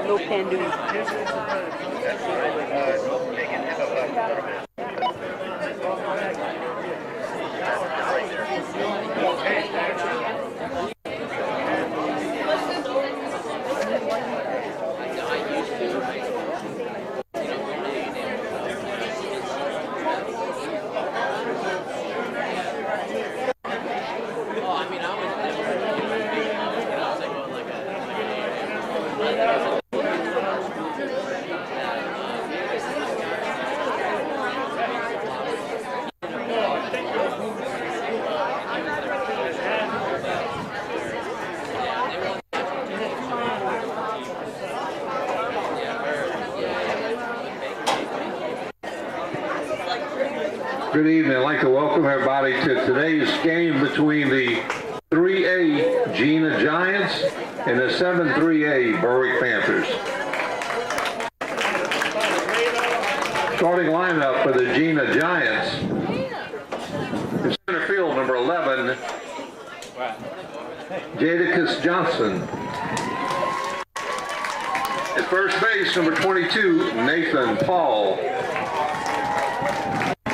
No can do. Good evening. I'd like to welcome everybody to today's game between the 3A Jena Giants and the 7-3A Berwick Panthers. Starting lineup for the Jena Giants. In center field, number 11, Jadakiss Johnson. At first base, number 22, Nathan Paul.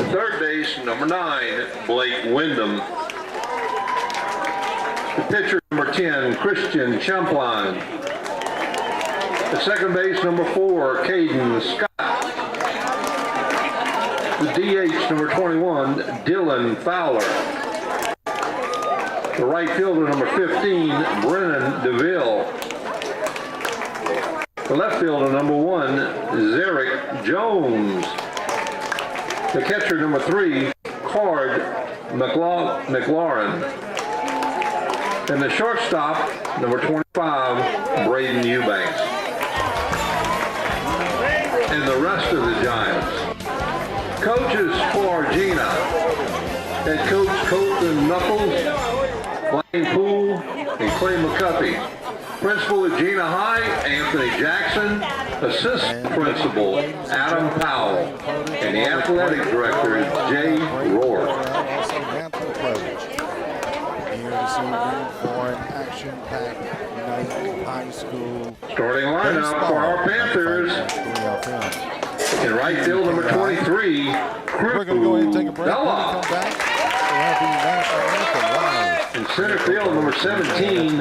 Third base, number 9, Blake Wyndham. The pitcher, number 10, Christian Champlain. The second base, number 4, Caden Scott. The DH, number 21, Dylan Fowler. The right fielder, number 15, Brennan DeVille. The left fielder, number 1, Zarek Jones. The catcher, number 3, Cord McLaurin. And the shortstop, number 25, Braden Eubanks. And the rest of the Giants. Coaches for Jena: head coach Colton Knuckles, Blaine Poole, and Clay McCuffey. Principal at Jena High, Anthony Jackson. Assistant principal, Adam Powell. And the athletic director is Jay Rourke. Here this evening for an action-packed night high school. Starting lineup for our Panthers. In right field, number 23, We're going to go ahead and take a break. Bella. When we come back, we'll have the national anthem live. In center field, number 17,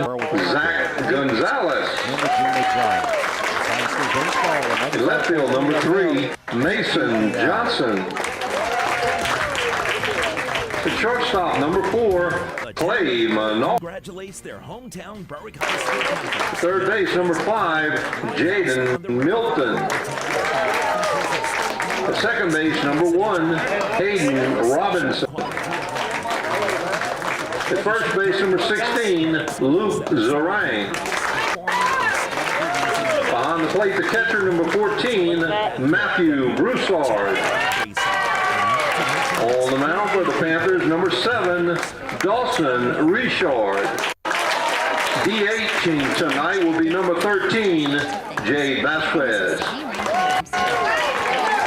Zach Gonzalez. In the Jena Giants. High school baseball. In left field, number 3, Mason Johnson. The shortstop, number 4, Clay Manal. Congratulates their hometown Berwick High School. Third base, number 5, Jaden Milton. The second base, number 1, Hayden Robinson. At first base, number 16, Luke Zarang. Behind the plate, the catcher, number 14, Matthew Broussard. On the mound for the Panthers, number 7, Dawson Richard. DHing tonight will be number 13, Jay Vasquez.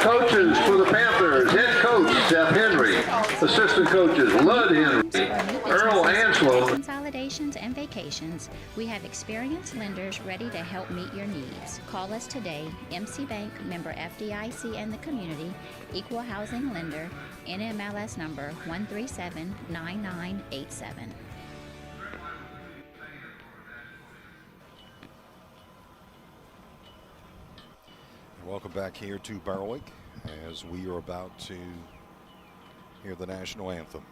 Coaches for the Panthers: head coach Seth Henry, assistant coaches Lud Henry, Earl Anselm. Consolidations and vacations, we have experienced lenders ready to help meet your needs. Call us today. MC Bank, member FDIC and the community, equal housing lender, NMLS number 1379987. Welcome back here to Berwick as we are about to hear the national anthem.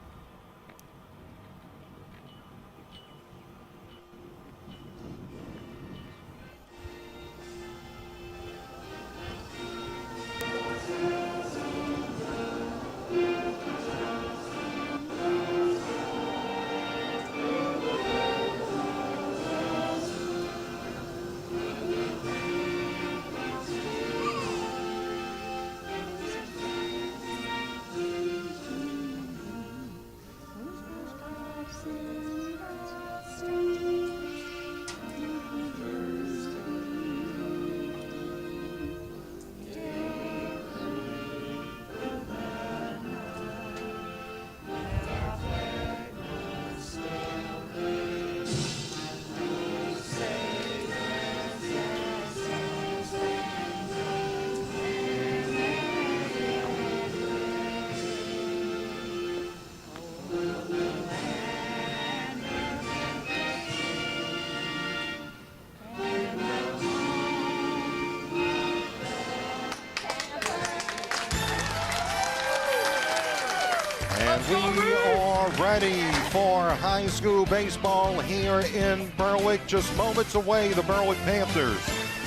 And we are ready for high school baseball here in Berwick. Just moments away, the Berwick Panthers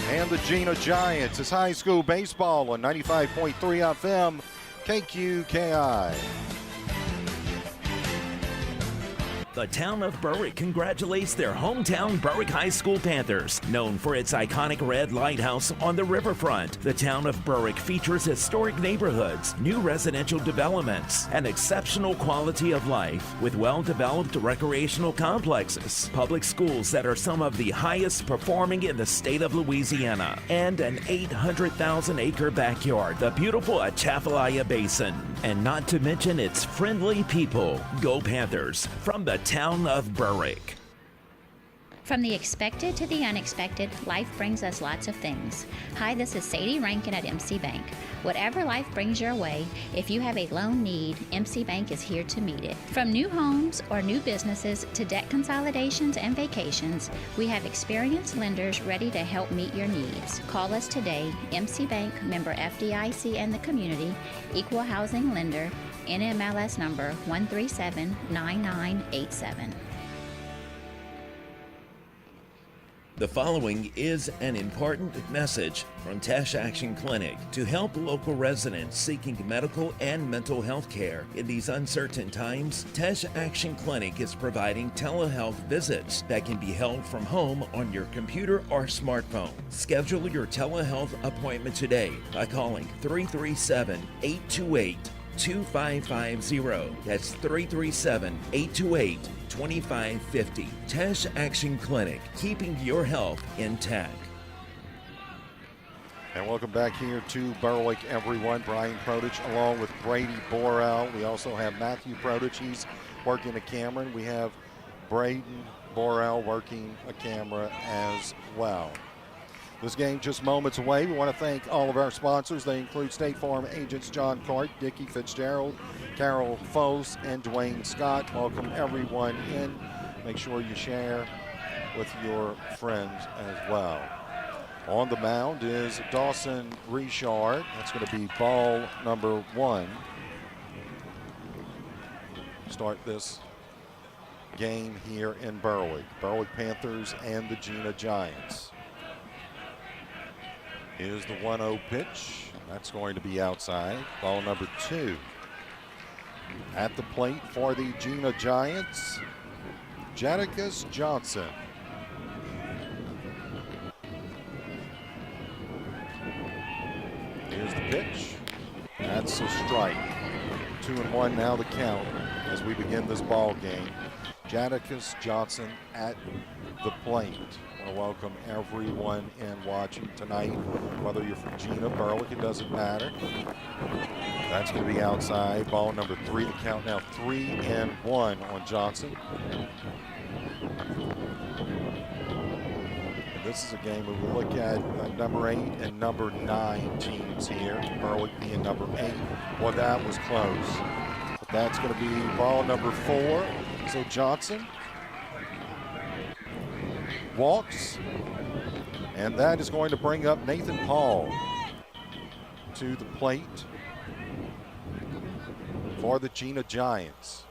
and the Jena Giants. It's high school baseball on 95.3 FM, KQKI. The town of Berwick congratulates their hometown Berwick High School Panthers. Known for its iconic red lighthouse on the riverfront, the town of Berwick features historic neighborhoods, new residential developments, and exceptional quality of life with well-developed recreational complexes, public schools that are some of the highest performing in the state of Louisiana, and an 800,000-acre backyard, the beautiful Atchafalaya Basin, and not to mention its friendly people. Go Panthers from the town of Berwick. From the expected to the unexpected, life brings us lots of things. Hi, this is Sadie Rankin at MC Bank. Whatever life brings your way, if you have a loan need, MC Bank is here to meet it. From new homes or new businesses to debt consolidations and vacations, we have experienced lenders ready to help meet your needs. Call us today. MC Bank, member FDIC and the community, equal housing lender, NMLS number 1379987. The following is an important message from Tesh Action Clinic to help local residents seeking medical and mental health care. In these uncertain times, Tesh Action Clinic is providing telehealth visits that can be held from home on your computer or smartphone. Schedule your telehealth appointment today by calling 337-828-2550. That's 337-828-2550. Tesh Action Clinic, keeping your health intact. And welcome back here to Berwick, everyone. Brian Prodich along with Brady Borrell. We also have Matthew Prodich. He's working a camera. And we have Braden Borrell working a camera as well. This game just moments away. We want to thank all of our sponsors. They include State Farm agents John Clark, Dickie Fitzgerald, Carol Foes, and Dwayne Scott. Welcome everyone in. Make sure you share with your friends as well. On the mound is Dawson Richard. That's going to be ball number 1. Start this game here in Berwick. Berwick Panthers and the Jena Giants. Here's the 1-0 pitch. That's going to be outside. Ball number 2. At the plate for the Jena Giants, Jadakiss Johnson. Here's the pitch. That's a strike. 2-1 now the count as we begin this ball game. Jadakiss Johnson at the plate. I want to welcome everyone in watching tonight, whether you're from Jena, Berwick, it doesn't matter. That's going to be outside. Ball number 3. The count now 3-1 on Johnson. And this is a game where we look at number 8 and number 9 teams here. Berwick being number 8. Well, that was close. But that's going to be ball number 4. So Johnson walks, and that is going to bring up Nathan Paul to the plate for the Jena Giants.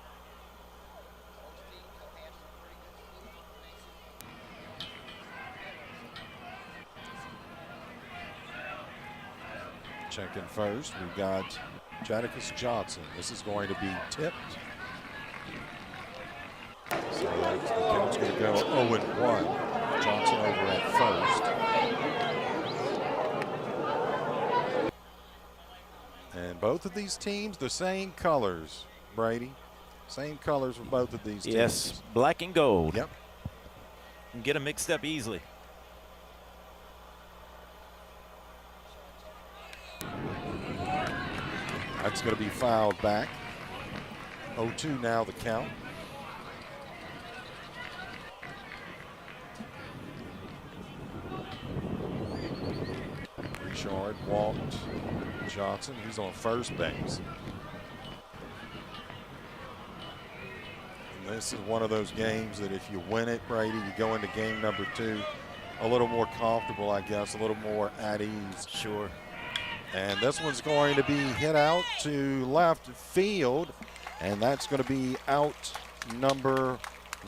Checking first, we've got Jadakiss Johnson. This is going to be tipped. So the count's going to go 0-1. Johnson over at first. And both of these teams, the same colors, Brady. Same colors for both of these teams. Yes, black and gold. Yep. You can get them mixed up easily. That's going to be fouled back. 0-2 now the count. Richard walked Johnson. He's on first base. And this is one of those games that if you win it, Brady, you go into game number 2 a little more comfortable, I guess, a little more at ease. Sure. And this one's going to be hit out to left field. And that's going to be out number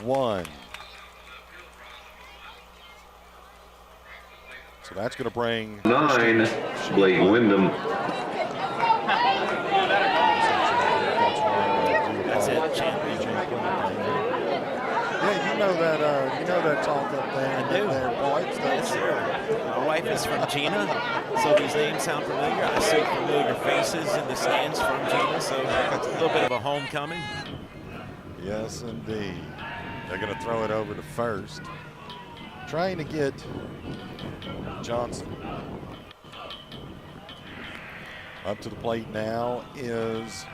1. So that's going to bring 9, Blake Wyndham. That's it, champion. Yeah, you know that talk up there. I do. Yes, sir. My wife is from Jena, so these names sound familiar. I see familiar faces in the stands from Jena, so it's a little bit of a homecoming. Yes, indeed. They're going to throw it over to first. Trying to get Johnson. Up to the plate now is,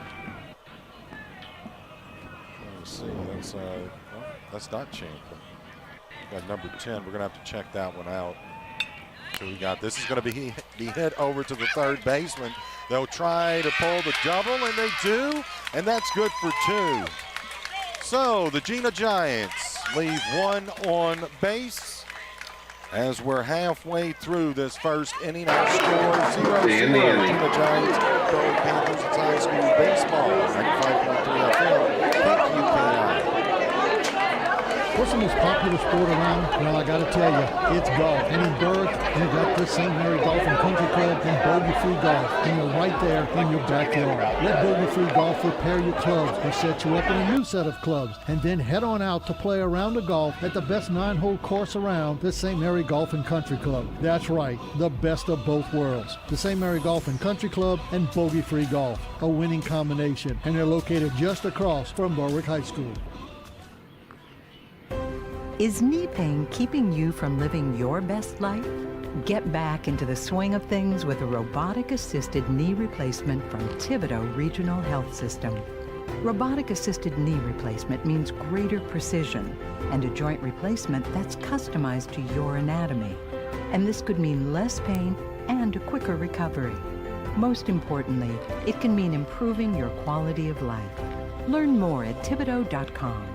let's see, that's not Champlin. Got number 10. We're going to have to check that one out. So we got, this is going to be hit over to the third baseman. They'll try to pull the double, and they do, and that's good for 2. So the Jena Giants leave 1 on base. As we're halfway through this first inning, our score 0-0. Jena Giants, Berwick Panthers, it's high school baseball. 95.3 FM, KQKI. What's the most popular sport around? Well, I got to tell you, it's golf. And in Berwick, you got the St. Mary Golf and Country Club and bogey-free golf. And you're right there in your backyard. Let bogey-free golf repair your clubs or set you up in a new set of clubs. And then head on out to play a round of golf at the best 9-hole course around, the St. Mary Golf and Country Club. That's right, the best of both worlds. The St. Mary Golf and Country Club and bogey-free golf, a winning combination. And they're located just across from Berwick High School. Is knee pain keeping you from living your best life? Get back into the swing of things with a robotic-assisted knee replacement from Thibodaux Regional Health System. Robotic-assisted knee replacement means greater precision and a joint replacement that's customized to your anatomy. And this could mean less pain and a quicker recovery. Most importantly, it can mean improving your quality of life. Learn more at Thibodaux.com.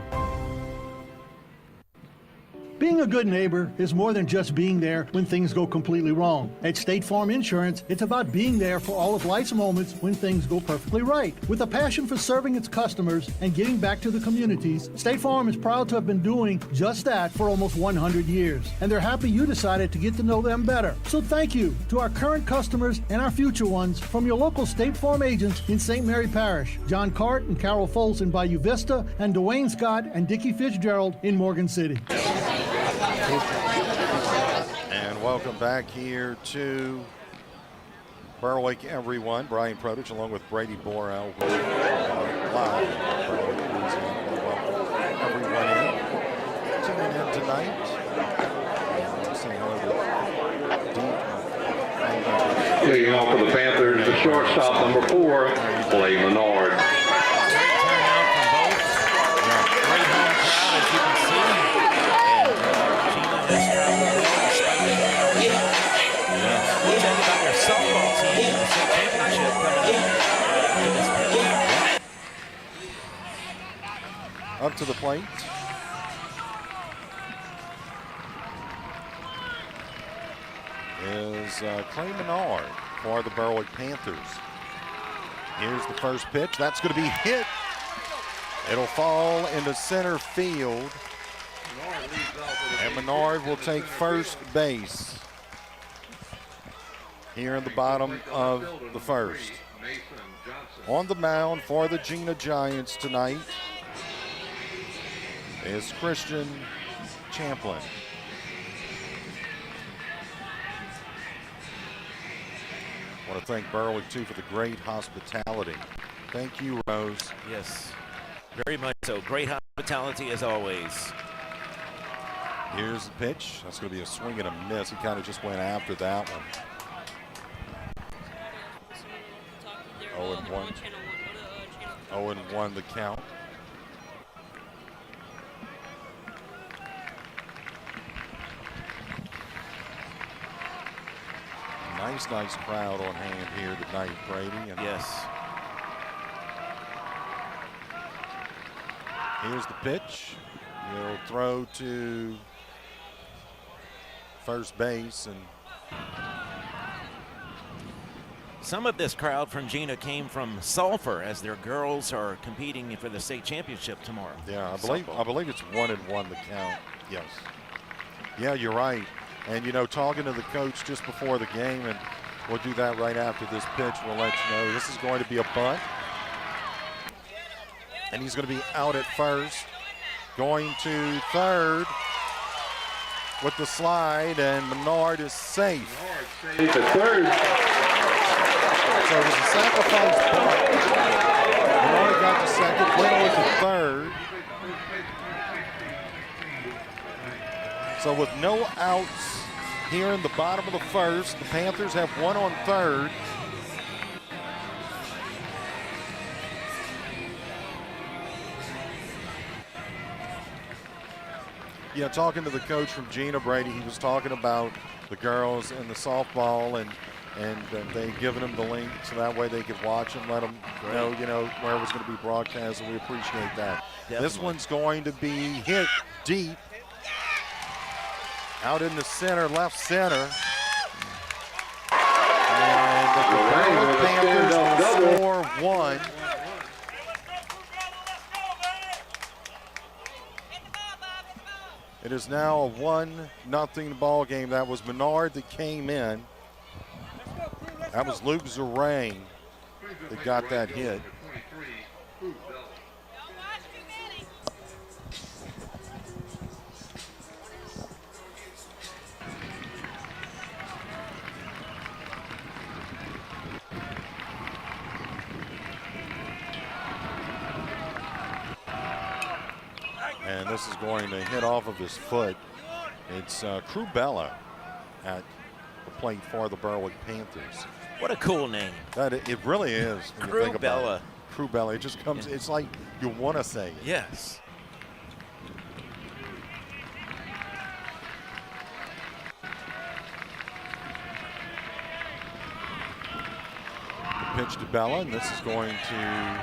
Being a good neighbor is more than just being there when things go completely wrong. At State Farm Insurance, it's about being there for all of life's moments when things go perfectly right. With a passion for serving its customers and giving back to the communities, State Farm is proud to have been doing just that for almost 100 years. And they're happy you decided to get to know them better. So thank you to our current customers and our future ones from your local State Farm agents in St. Mary Parish, John Cart and Carol Foltz in Bayou Vista, and Dwayne Scott and Dickie Fitzgerald in Morgan City. And welcome back here to Berwick, everyone. Brian Protich along with Brady Borel. Live. Berwick, Louisiana. Welcome everyone in. Tuning in tonight. Saying hello to Deep. Leading off for the Panthers, the shortstop, number 4, Blake Menard. Up to the plate. Is Clay Menard for the Berwick Panthers. Here's the first pitch. That's going to be hit. It'll fall into center field. And Menard will take first base here in the bottom of the first. On the mound for the Jena Giants tonight is Christian Champlin. I want to thank Berwick, too, for the great hospitality. Thank you, Rose. Yes, very much so. Great hospitality as always. Here's the pitch. That's going to be a swing and a miss. He kind of just went after that one. 0-1. 0-1 the count. Nice crowd on hand here tonight, Brady. And yes. Here's the pitch. He'll throw to first base, and Some of this crowd from Jena came from Sulphur as their girls are competing for the state championship tomorrow. Yeah, I believe it's 1-1 the count. Yes. Yeah, you're right. And, you know, talking to the coach just before the game, and we'll do that right after this pitch. We'll let you know this is going to be a bunt. And he's going to be out at first. Going to third with the slide, and Menard is safe. Safe at third. So it was a sacrifice bunt. Menard got to second, Glenn was to third. So with no outs here in the bottom of the first, the Panthers have one on third. Yeah, talking to the coach from Jena, Brady, he was talking about the girls and the softball, and they given them the link so that way they could watch and let them know, you know, where it was going to be broadcast, and we appreciate that. Definitely. This one's going to be hit deep out in the center, left center. And the Panthers will score one. It is now a 1-0 ball game. That was Menard that came in. That was Luke Zerang that got that hit. And this is going to hit off of his foot. It's Crubella at the plate for the Berwick Panthers. What a cool name. It really is. When you think about it. Crubella. It just comes, it's like you want to say it. Yes. Pitch to Bella, and this is going to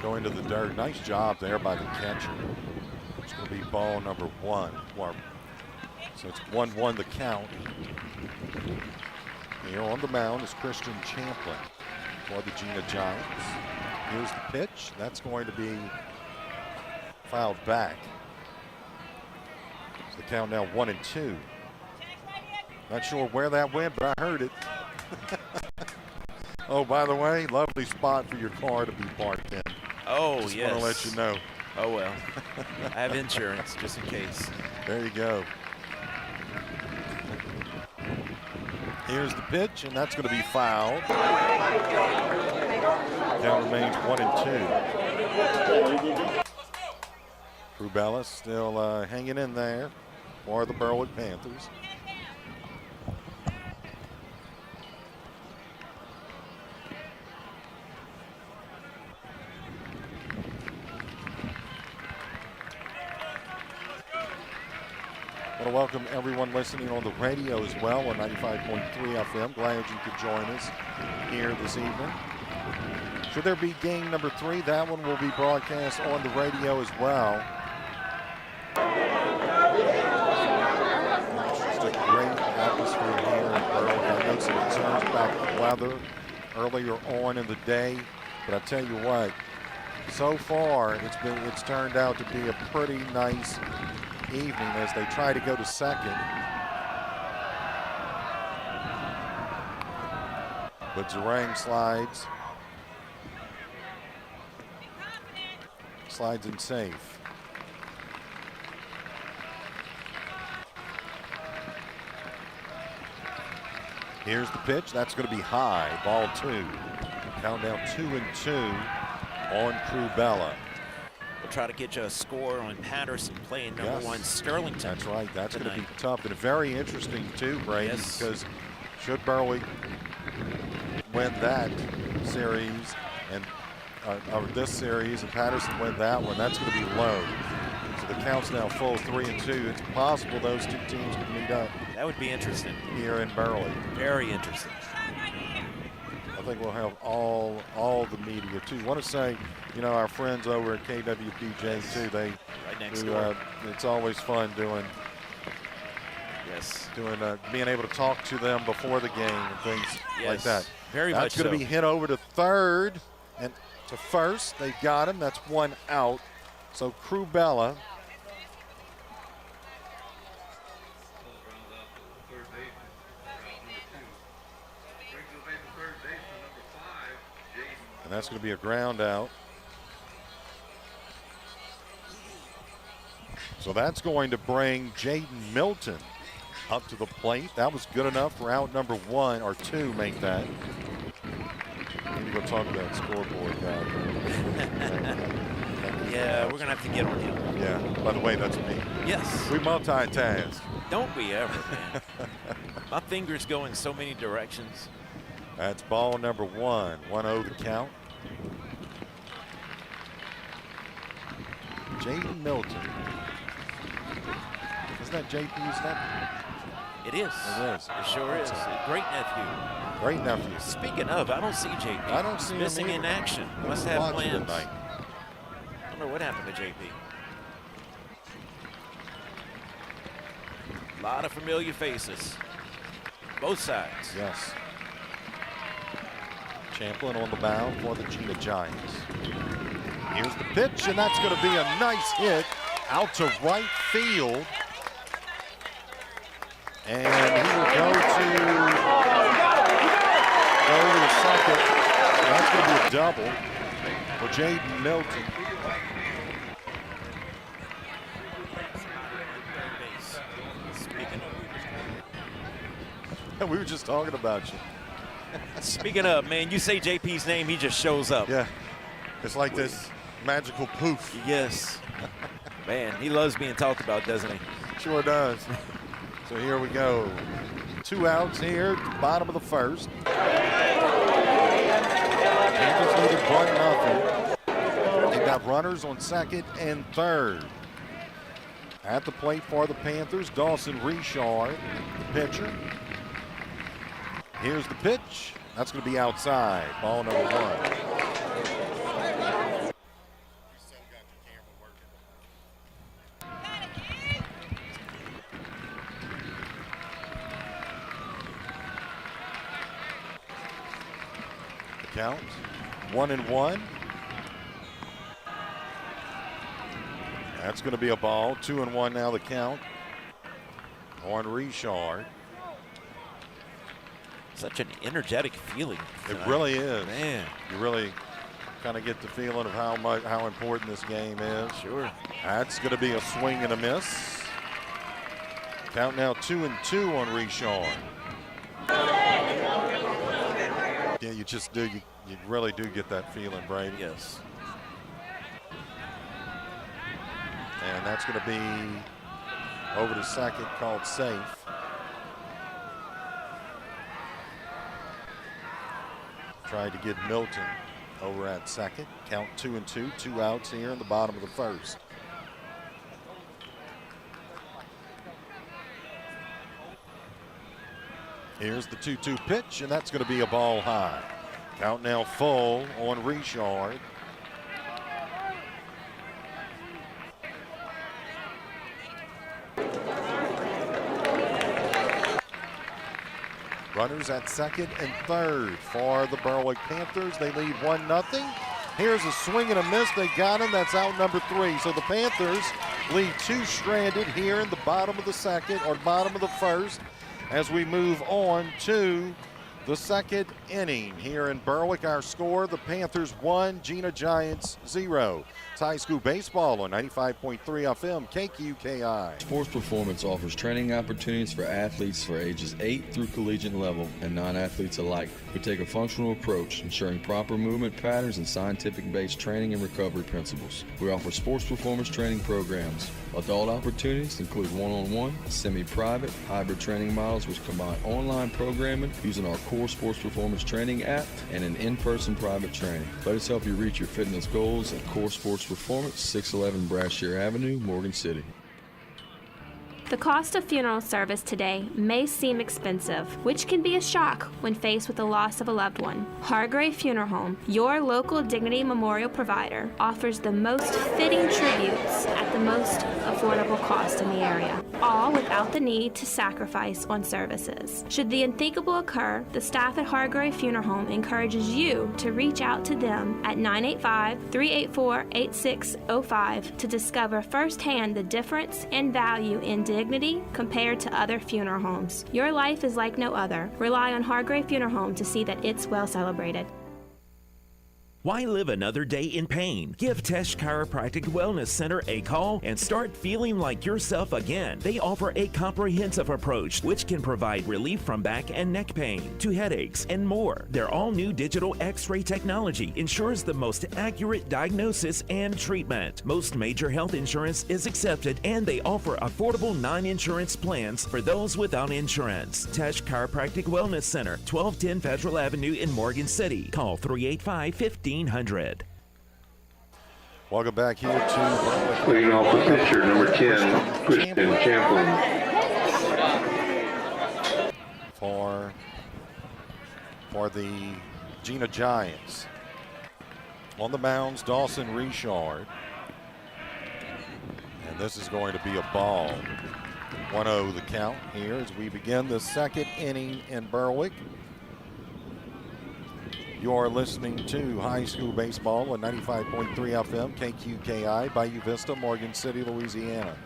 go into the dirt. Nice job there by the catcher. It's going to be ball number one. So it's 1-1 the count. Here on the mound is Christian Champlin for the Jena Giants. Here's the pitch. That's going to be fouled back. So the count now 1-2. Not sure where that went, but I heard it. Oh, by the way, lovely spot for your car to be parked in. Oh, just yes. want to let you know. Oh, well. I have insurance just in case. There you go. Here's the pitch, and that's going to be fouled. Count remains 1-2. Crubella still hanging in there for the Berwick Panthers. I want to welcome everyone listening on the radio as well on 95.3 FM. Glad you could join us here this evening. Should there be game number 3, that one will be broadcast on the radio as well. Just a great atmosphere here in Berwick. I know some concerns about the weather earlier on in the day, but I tell you what, so far it's turned out to be a pretty nice evening as they try to go to second. But Zerang slides in safe. Here's the pitch. That's going to be high. Ball 2. Count down 2-2 on Crubella. We'll try to get you a score on Patterson playing number 1 Sterlington. That's right. That's going to be tough and very interesting too, Brady, because should Berwick win that series and this series and Patterson win that one, that's going to be low. So the count's now full 3-2. It's possible those two teams can meet up. That would be interesting. Here in Berwick. Very interesting. I think we'll have all the media too. I want to say, you know, our friends over at KWPJ too. They right next door. It's always fun doing Yes. Being able to talk to them before the game and things like that. Very much That's going to be hit over to third and to first. They got him. That's one out. So Crubella. And that's going to be a ground out. So that's going to bring Jaden Milton up to the plate. That was good enough for out number 1 or 2, make that. Need to go talk to that scoreboard guy. Yeah, we're going to have to get on him. Yeah, by the way, that's me. Yes. We multitask. Don't we ever, man. My fingers go in so many directions. That's ball number 1, 1-0 the count. Jaden Milton. Isn't that JP's nephew? It is. It is. It sure is. Great nephew. Great nephew. Speaking of, I don't see JP. I don't see him missing in either. action. Must have Watching plans. tonight. I don't know what happened to JP. A lot of familiar faces. Both sides. Yes. Champlin on the mound for the Jena Giants. Here's the pitch, and that's going to be a nice hit out to right field. And he will go to the second. That's going to be a double for Jaden Milton. We were just talking about you. Speaking of, man, you say JP's name, he just shows up. Yeah, it's like this magical poof. Yes. Man, he loves being talked about, doesn't he? Sure does. So here we go. 2 outs here at the bottom of the first. Panthers lead 1-0. They've got runners on second and third. At the plate for the Panthers, Dawson Richard, the pitcher. Here's the pitch. That's going to be outside. Ball number 1. Count 1-1. That's going to be a ball. 2-1 now the count on Richard. Such an energetic feeling tonight. It really is. Man. You really kind of get the feeling of how important this game is. Sure. That's going to be a swing and a miss. Count now 2-2 on Richard. Yeah, you just do. You really do get that feeling, Brady. Yes. And that's going to be over to second, called safe. Tried to get Milton over at second. Count 2-2. 2 outs here in the bottom of the first. Here's the 2-2 pitch, and that's going to be a ball high. Count now full on Richard. Runners at second and third for the Berwick Panthers. They lead 1-0. Here's a swing and a miss. They got him. That's out number 3. So the Panthers lead 2 stranded here in the bottom of the second or bottom of the first as we move on to the second inning here in Berwick. Our score, the Panthers 1, Jena Giants 0. It's high school baseball on 95.3 FM KQKI. Sports Performance offers training opportunities for athletes for ages 8 through collegiate level and non-athletes alike. We take a functional approach, ensuring proper movement patterns and scientific-based training and recovery principles. We offer sports performance training programs. Adult opportunities include one-on-one, semi-private, hybrid training models which combine online programming using our core sports performance training app and an in-person private training. Let us help you reach your fitness goals at Core Sports Performance, 611 Brashear Avenue, Morgan City. The cost of funeral service today may seem expensive, which can be a shock when faced with the loss of a loved one. Hargrave Funeral Home, your local Dignity Memorial provider, offers the most fitting tributes at the most affordable cost in the area, all without the need to sacrifice on services. Should the unthinkable occur, the staff at Hargrave Funeral Home encourages you to reach out to them at 985-384-8605 to discover firsthand the difference and value in dignity compared to other funeral homes. Your life is like no other. Rely on Hargrave Funeral Home to see that it's well celebrated. Why live another day in pain? Give Tesh Chiropractic Wellness Center a call and start feeling like yourself again. They offer a comprehensive approach which can provide relief from back and neck pain to headaches and more. Their all-new digital X-ray technology ensures the most accurate diagnosis and treatment. Most major health insurance is accepted and they offer affordable non-insurance plans for those without insurance. Tesh Chiropractic Wellness Center, 1210 Federal Avenue in Morgan City. Call 385-1500. Welcome back here to Leading off the pitcher, number 10, Christian Champlin. For the Jena Giants. On the mounds, Dawson Richard. And this is going to be a ball. 1-0 the count here as we begin the second inning in Berwick. You are listening to High School Baseball on 95.3 FM, KQKI, Bayou Vista, Morgan City, Louisiana.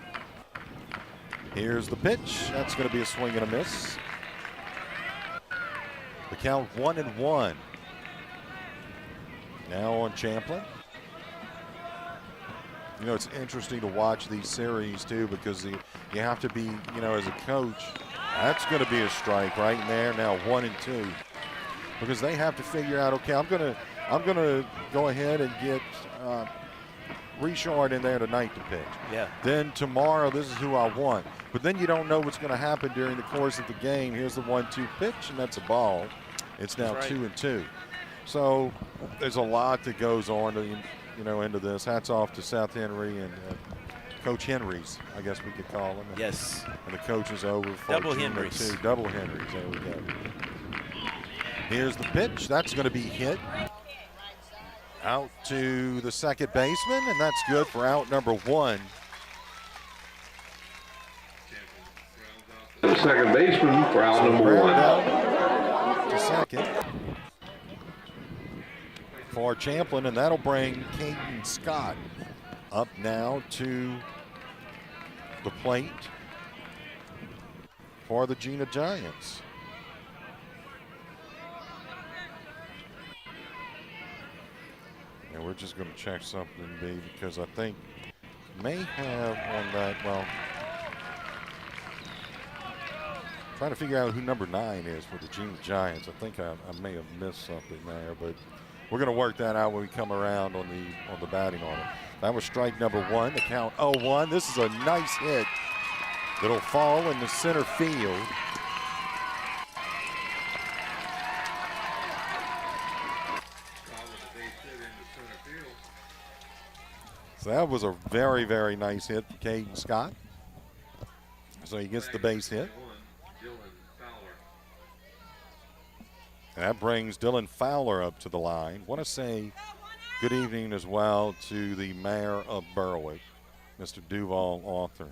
Here's the pitch. That's going to be a swing and a miss. The count 1-1. Now on Champlin. You know, it's interesting to watch these series, too, because you have to be, as a coach, that's going to be a strike right in there. Now 1-2. Because they have to figure out, okay, I'm gonna go ahead and get Richard in there tonight to pitch. Yeah. Then tomorrow, this is who I want. But then you don't know what's going to happen during the course of the game. Here's the 1-2 pitch, and that's a ball. It's now 2-2. So there's a lot that goes on, into this. Hats off to South Henry and Coach Henry's, I guess we could call him. Yes. And the coach is over for Double Henry's. Double Henry's. There we go. Here's the pitch. That's going to be hit out to the second baseman, and that's good for out number 1. The second baseman for out number 1. To second for Champlin, and that'll bring Caden Scott up now to the plate for the Jena Giants. And we're just going to check something, B, because I think may have on that, well, trying to figure out who number 9 is for the Jena Giants. I think I may have missed something there, but we're going to work that out when we come around on the batting order. That was strike number 1. The count 0-1. This is a nice hit that'll fall in the center field. So that was a very, very nice hit for Caden Scott. So he gets the base hit. And that brings Dylan Fowler up to the line. Want to say good evening as well to the mayor of Berwick, Mr. Duval Author.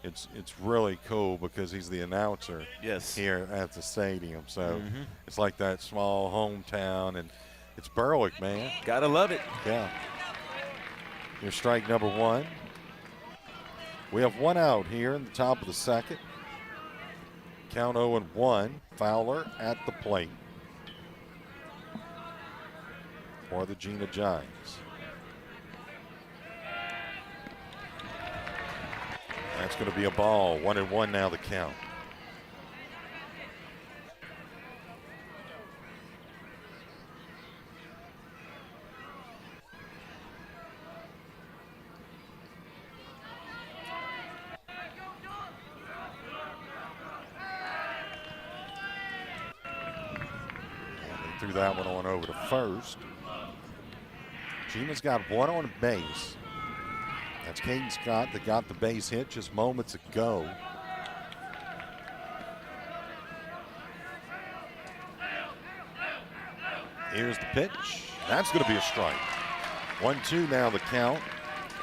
It's really cool because he's the announcer here at the stadium. So it's like that small hometown, and it's Berwick, man. Gotta love it. Yeah. Here's strike number 1. We have 1 out here in the top of the second. Count 0-1. Fowler at the plate for the Jena Giants. That's going to be a ball. 1-1 now the count. Threw that one on over to first. Jena's got 1 on base. That's Caden Scott that got the base hit just moments ago. Here's the pitch. That's going to be a strike. 1-2 now the count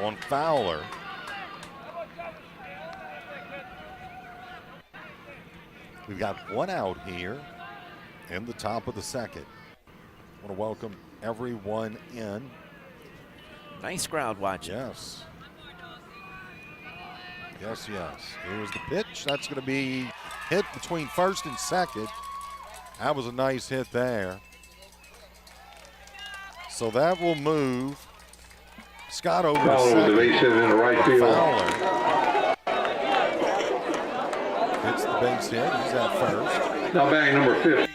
on Fowler. We've got one out here in the top of the second. I want to welcome everyone in. Nice crowd watching. Yes. Yes, yes. Here's the pitch. That's going to be hit between first and second. That was a nice hit there. So that will move Scott over to second. The base hit in the right field. Fowler hits the base hit. He's at first. Now batting number 50.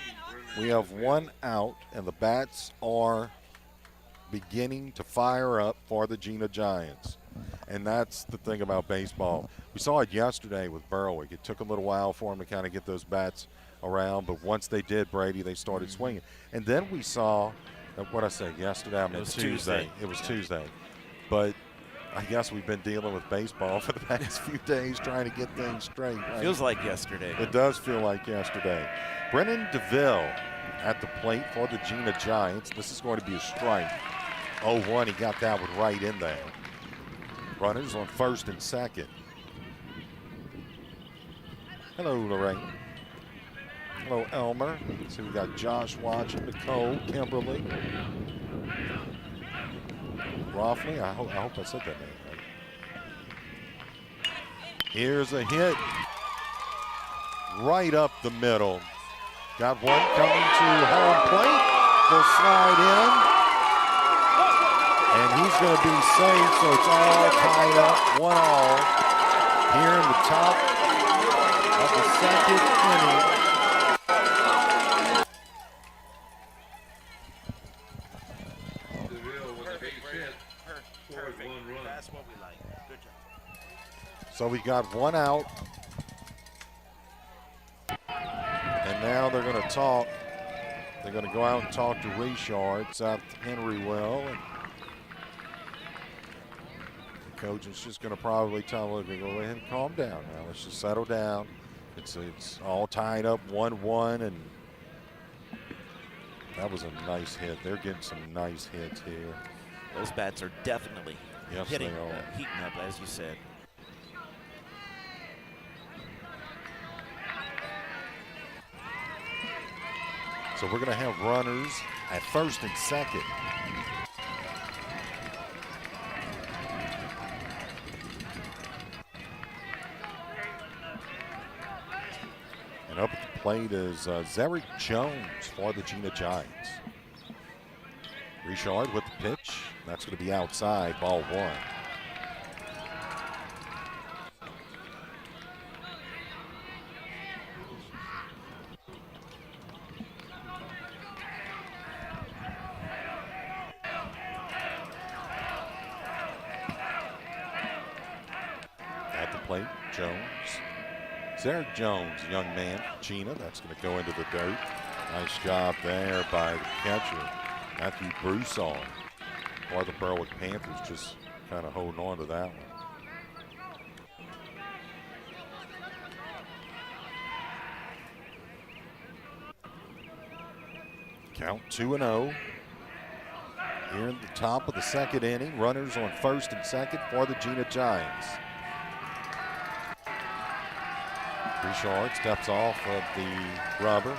We have one out, and the bats are beginning to fire up for the Jena Giants. And that's the thing about baseball. We saw it yesterday with Berwick. It took a little while for them to kind of get those bats around, but once they did, Brady, they started swinging. And then we saw, what I say, yesterday, I meant Tuesday. It was Tuesday. But I guess we've been dealing with baseball for the past few days trying to get things straight. Right? Feels like yesterday. It does feel like yesterday. Brennan DeVille at the plate for the Jena Giants. This is going to be a strike. 0-1, he got that one right in there. Runners on first and second. Hello, Lorraine. Hello, Elmer. So we got Josh watching, Nicole, Kimberly. Roffley, I hope I said that name right. Here's a hit. Right up the middle. Got one coming to home plate. Will slide in. And he's going to be safe, so it's all tied up, 1-1 here in the top of the second inning. Perfect. That's what we like. Good job. So we got one out. And now they're going to talk. They're going to go out and talk to Richard, South Henry Well. And the coach is just going to probably tell them to go ahead and calm down now. Let's just settle down. It's all tied up 1-1, and that was a nice hit. They're getting some nice hits here. Those bats are definitely hitting, they are. heating up, as you said. So we're going to have runners at first and second. And up at the plate is Zerick Jones for the Jena Giants. Richard with the pitch. That's going to be outside, ball one. At the plate, Jones. Zerick Jones, young man, Jena. That's going to go into the dirt. Nice job there by the catcher, Matthew Broussard, for the Berwick Panthers, just kind of holding on to that one. Count 2-0. Here in the top of the second inning, runners on first and second for the Jena Giants. Richard steps off of the rubber.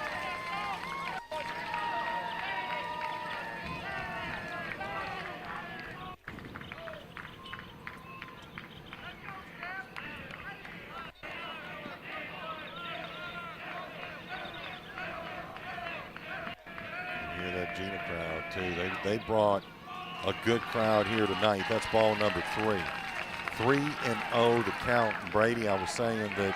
You hear that Jena crowd too. They brought a good crowd here tonight. That's ball number 3. 3-0 to count. And Brady, I was saying that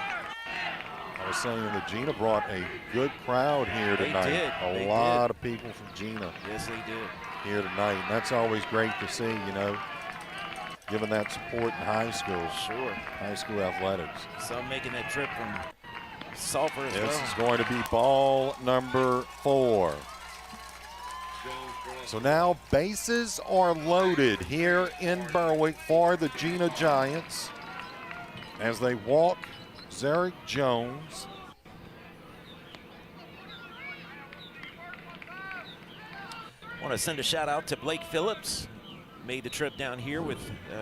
Jena brought a good crowd here tonight. They did. A lot of people from Jena. Yes, they did. Here tonight. And that's always great to see, you know, giving that support in high school. Sure. High school athletics. Some making that trip from Sulphur as well. This is going to be ball number 4. So now bases are loaded here in Berwick for the Jena Giants as they walk Zerick Jones. Want to send a shout out to Blake Phillips. Made the trip down here with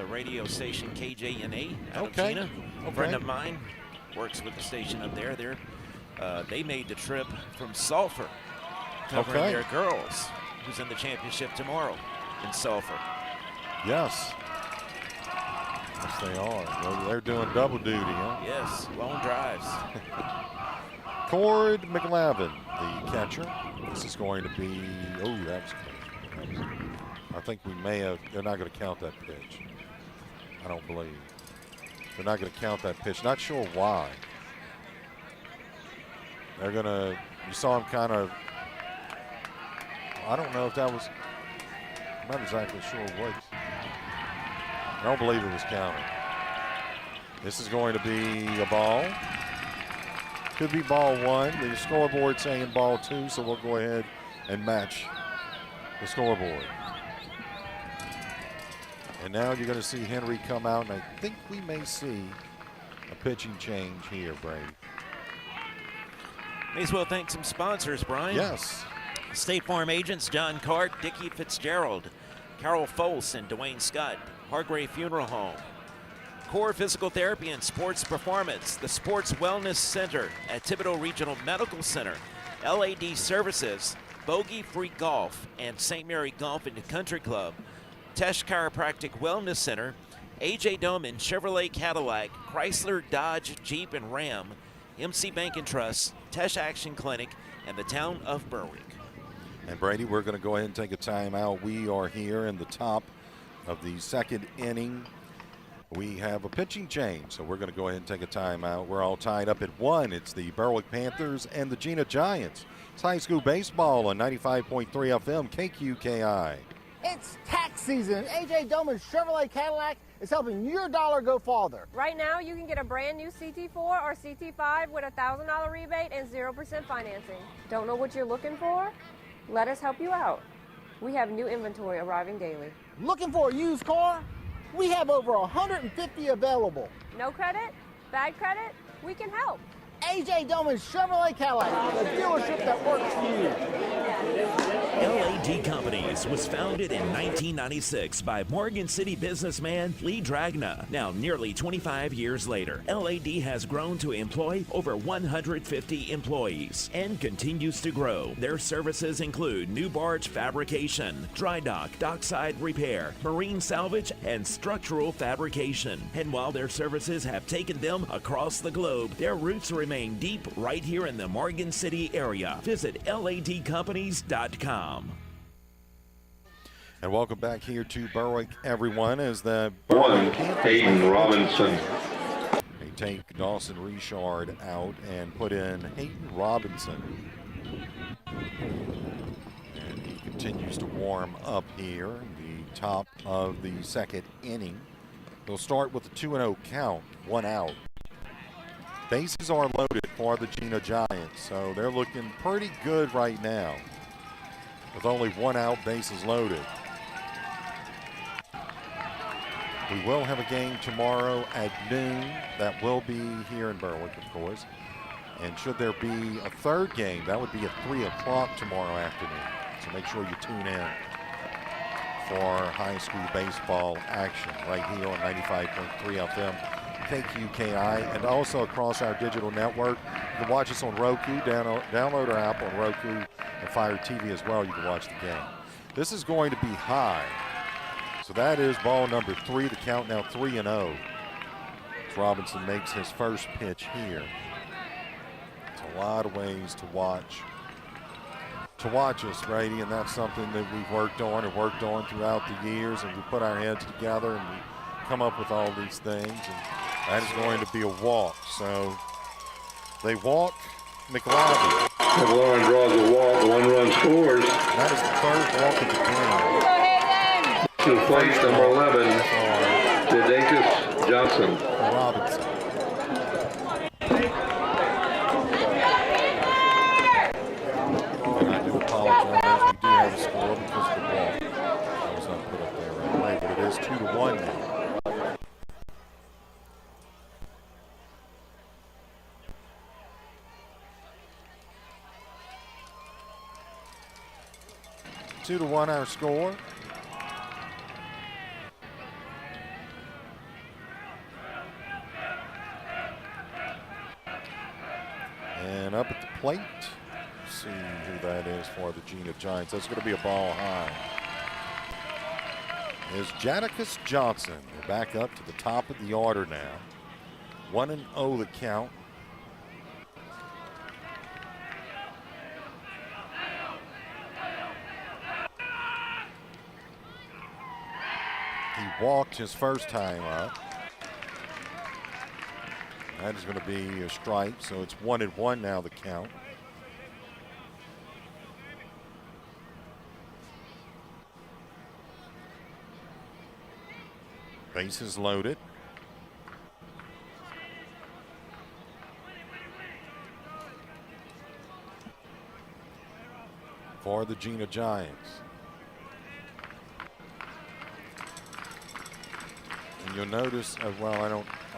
radio station KJNA out of Jena. A friend of mine works with the station up there. They made the trip from Sulphur, covering their girls, who's in the championship tomorrow in Sulphur. Yes. Yes, they are. They're doing double duty, huh? Yes, long drives. Cord McLavin, the catcher. This is going to be, oh, that's close. I think we may have, they're not going to count that pitch. I don't believe. They're not going to count that pitch. Not sure why. They're going to, you saw him kind of, I don't know if that was, I'm not exactly sure what. I don't believe it was counted. This is going to be a ball. Could be ball 1. The scoreboard saying ball 2, so we'll go ahead and match the scoreboard. And now you're going to see Henry come out, and I think we may see a pitching change here, Brady. May as well thank some sponsors, Brian. Yes. State Farm agents John Cart, Dickie Fitzgerald, Carol Fols, and Dwayne Scott. Hargrave Funeral Home. Core Physical Therapy and Sports Performance, the Sports Wellness Center at Thibodeau Regional Medical Center, LAD Services, Bogey Free Golf, and St. Mary Golf and Country Club, Tesh Chiropractic Wellness Center, AJ Dome and Chevrolet Cadillac, Chrysler, Dodge, Jeep, and Ram, MC Bank and Trust, Tesh Action Clinic, and the town of Berwick. And Brady, we're going to go ahead and take a timeout. We are here in the top of the second inning. We have a pitching change, so we're going to go ahead and take a timeout. We're all tied up at 1. It's the Berwick Panthers and the Jena Giants. It's high school baseball on 95.3 FM KQKI. It's tax season. AJ Doman Chevrolet Cadillac is helping your dollar go farther. Right now, you can get a brand new CT4 or CT5 with a $1,000 rebate and 0% financing. Don't know what you're looking for? Let us help you out. We have new inventory arriving daily. Looking for a used car? We have over 150 available. No credit? Bad credit? We can help. AJ Doman Chevrolet Cadillac, the dealership that works for you. LAD Companies was founded in 1996 by Morgan City businessman Lee Dragna. Now, nearly 25 years later, LAD has grown to employ over 150 employees and continues to grow. Their services include new barge fabrication, dry dock, dockside repair, marine salvage, and structural fabrication. And while their services have taken them across the globe, their roots remain deep right here in the Morgan City area. Visit ladcompanies.com. And welcome back here to Berwick, everyone, as the One, Hayden Robinson. They take Dawson Richard out and put in Hayden Robinson. And he continues to warm up here, the top of the second inning. They'll start with a 2-0 count, 1 out. Bases are loaded for the Jena Giants, so they're looking pretty good right now with only 1 out, bases loaded. We will have a game tomorrow at noon. That will be here in Berwick, of course. And should there be a third game, that would be at 3 o'clock tomorrow afternoon. So make sure you tune in for high school baseball action right here on 95.3 FM. KQKI, and also across our digital network. You can watch us on Roku, download our app on Roku, and Fire TV as well. You can watch the game. This is going to be high. So that is ball number 3. The count now 3-0. As Robinson makes his first pitch here. It's a lot of ways to watch us, Brady, and that's something that we've worked on throughout the years, and we put our heads together and we come up with all these things. And that is going to be a walk. So they walk McLavin. McLaurin draws a walk, 1 run scores. That is the 3rd walk of the game. To place number 11, Jadakiss Johnson. Robinson. And I do apologize. We do have a score because of the walk. That was not put up there right away, but it is 2-1 now. 2-1 our score. And up at the plate, let's see who that is for the Jena Giants. That's going to be a ball high. Is Jadakiss Johnson. We're back up to the top of the order now. 1-0 the count. He walked his first time up. That is going to be a strike, so it's 1-1 now the count. Bases loaded. For the Jena Giants. And you'll notice, well, I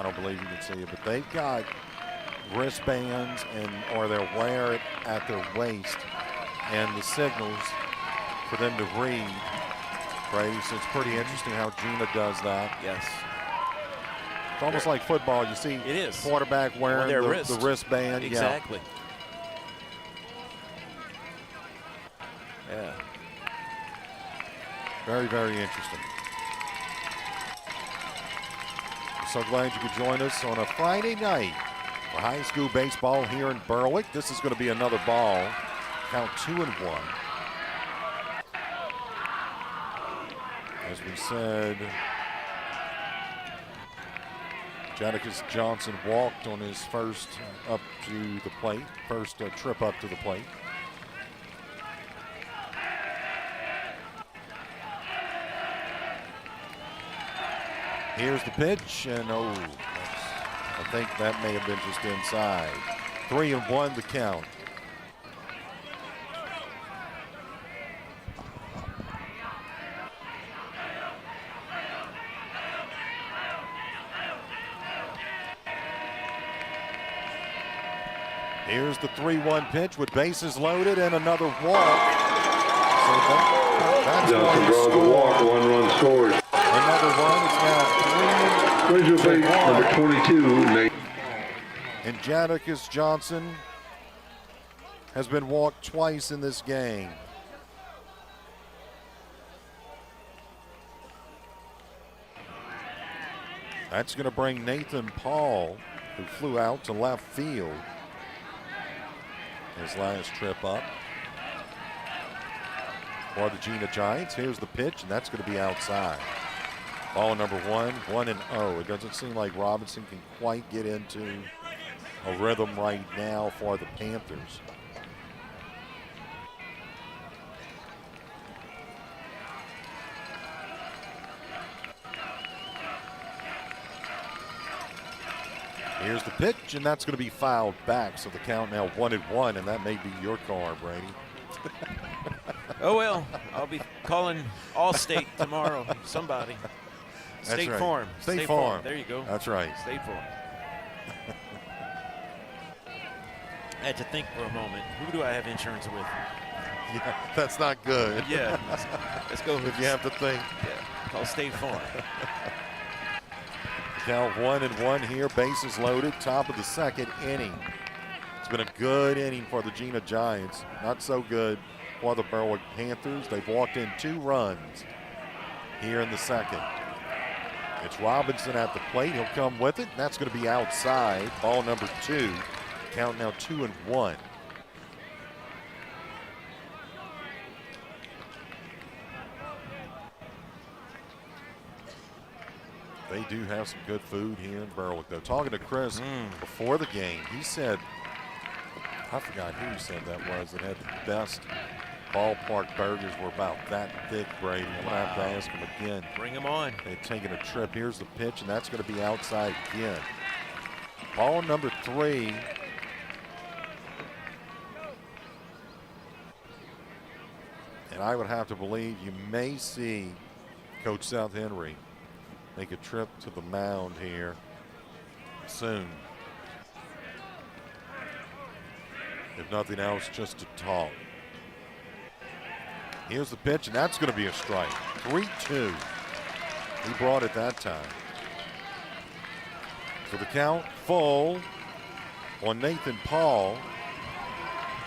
don't believe you can see it, but they've got wristbands or they'll wear it at their waist and the signals for them to read. Brady, so it's pretty interesting how Jena does that. Yes. It's almost like football. You see it is. Quarterback wearing the wristband. Exactly. Yeah. Very, very interesting. So glad you could join us on a Friday night for high school baseball here in Berwick. This is going to be another ball. Count 2-1. As we said, Jadakiss Johnson walked on his first up to the plate, first trip up to the plate. Here's the pitch, and I think that may have been just inside. 3-1 the count. Here's the 3-1 pitch with bases loaded and another walk. So that's Johnson draws a walk, 1 run scores. Another one. It's now 3 Brings your base number 22, Nate. And Jadakiss Johnson has been walked twice in this game. That's going to bring Nathan Paul, who flew out to left field his last trip up. For the Jena Giants, here's the pitch, and that's going to be outside. Ball number 1, 1-0. It doesn't seem like Robinson can quite get into a rhythm right now for the Panthers. Here's the pitch, and that's going to be fouled back. So the count now 1-1, and that may be your car, Brady. Oh, well, I'll be calling Allstate tomorrow. Somebody. State right. Farm. State Farm. There you go. That's right. State Farm. I had to think for a moment. Who do I have insurance with? Yeah, that's not good. Yeah. Let's go. If you have to think. Yeah. Call State Farm. Count 1-1 here. Bases loaded. Top of the second inning. It's been a good inning for the Jena Giants. Not so good for the Berwick Panthers. They've walked in 2 runs here in the second. It's Robinson at the plate. He'll come with it. And that's going to be outside. Ball number 2. Count now 2-1. They do have some good food here in Berwick, though. Talking to Chris before the game, he said, I forgot who he said that was, that had the best ballpark burgers were about that thick, Brady. I'm going to have to ask him again. Bring him on. They've taken a trip. Here's the pitch, and that's going to be outside again. Ball number 3. And I would have to believe you may see Coach South Henry make a trip to the mound here soon. If nothing else, just to talk. Here's the pitch, and that's going to be a strike. 3-2. He brought it that time. So the count full on Nathan Paul.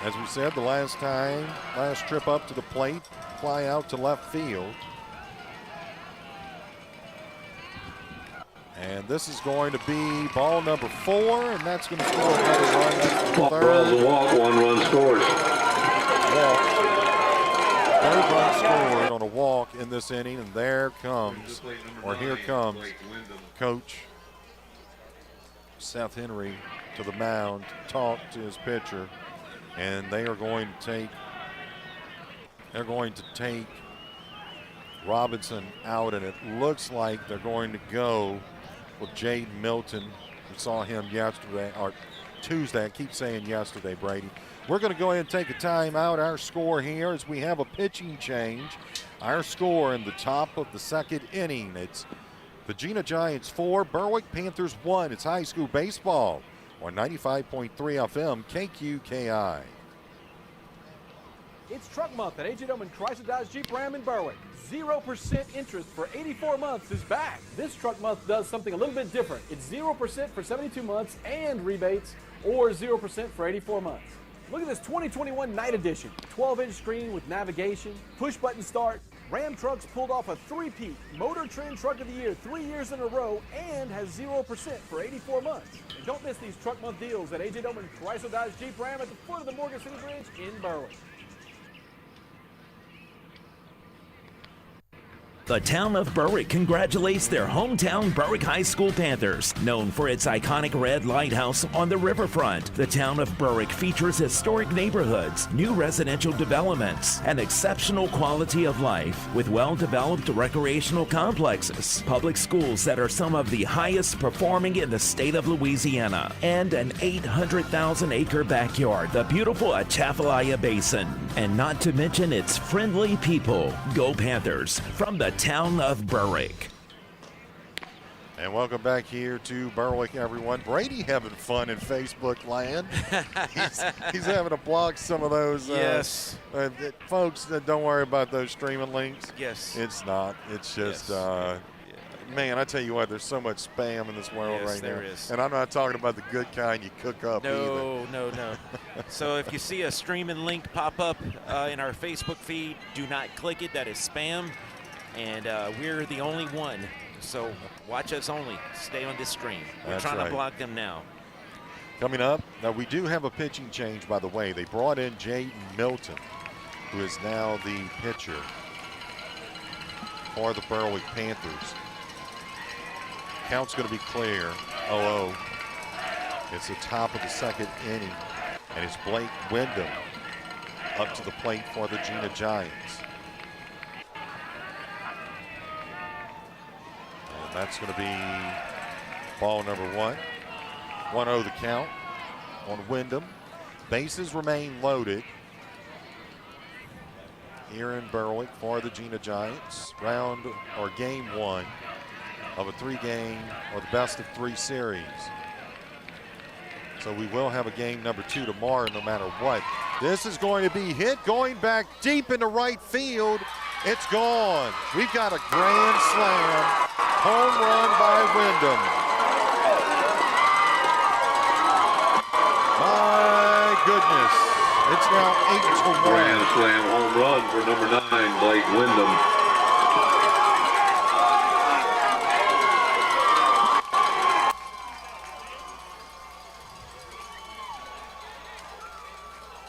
As we said the last trip up to the plate, fly out to left field. And this is going to be ball number 4, and that's going to score another run. That's the third. A walk, 1 run scores. Third run scored on a walk in this inning, and here comes Coach Seth Henry to the mound to talk to his pitcher, and they are going to take Robinson out, and it looks like they're going to go with Jaden Milton. We saw him yesterday, or Tuesday. I keep saying yesterday, Brady. We're going to go ahead and take a timeout. Our score here as we have a pitching change. Our score in the top of the second inning. It's the Jena Giants 4, Berwick Panthers 1. It's high school baseball on 95.3 FM KQKI. It's truck month at A.J. Doman Chrysler Dodge Jeep Ram in Berwick. 0% interest for 84 months is back. This truck month does something a little bit different. It's 0% for 72 months and rebates, or 0% for 84 months. Look at this 2021 Night Edition. 12-inch screen with navigation, push-button start. Ram Trucks pulled off a three-peat Motor Trend Truck of the Year 3 years in a row and has 0% for 84 months. And don't miss these truck month deals at A.J. Doman Chrysler Dodge Jeep Ram at the foot of the Morgan City Bridge in Berwick. The town of Berwick congratulates their hometown Berwick High School Panthers. Known for its iconic red lighthouse on the riverfront, the town of Berwick features historic neighborhoods, new residential developments, and exceptional quality of life with well-developed recreational complexes, public schools that are some of the highest performing in the state of Louisiana, and an 800,000-acre backyard, the beautiful Atchafalaya Basin, and not to mention its friendly people. Go Panthers from the town of Berwick. And welcome back here to Berwick, everyone. Brady having fun in Facebook land. he's having to block some of those. Yes. Folks, don't worry about those streaming links. Yes. It's not. It's just, man, I tell you what, there's so much spam in this world right now. There is. And I'm not talking about the good kind you cook up either. No. So if you see a streaming link pop up in our Facebook feed, do not click it. That is spam. And we're the only one. So watch us only. Stay on this stream. We're trying to block them now. Coming up, now we do have a pitching change, by the way. They brought in Jaden Milton, who is now the pitcher for the Berwick Panthers. Count's going to be clear, 0-0. It's the top of the second inning, and it's Blake Wyndham up to the plate for the Jena Giants. That's going to be ball number 1. 1-0 the count on Wyndham. Bases remain loaded here in Berwick for the Jena Giants. Game 1 of a 3-game or the best of 3 series. So we will have a game number 2 tomorrow no matter what. This is going to be hit going back deep into right field. It's gone. We've got a grand slam. Home run by Wyndham. My goodness. It's now 8-1. Grand slam home run for number 9, Blake Wyndham.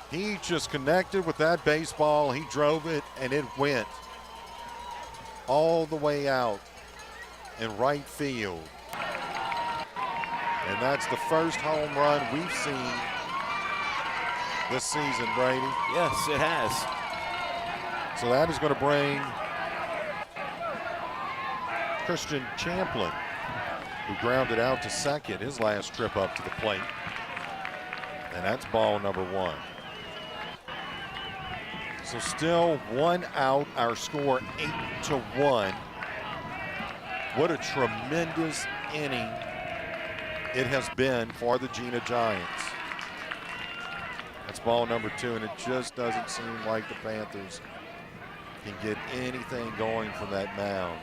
He just connected with that baseball. He drove it, and it went all the way out in right field. And that's the first home run we've seen this season, Brady. Yes, it has. So that is going to bring Christian Champlin, who grounded out to second his last trip up to the plate. And that's ball number 1. So still 1 out, our score 8-1. What a tremendous inning it has been for the Jena Giants. That's ball number 2, and it just doesn't seem like the Panthers can get anything going from that mound.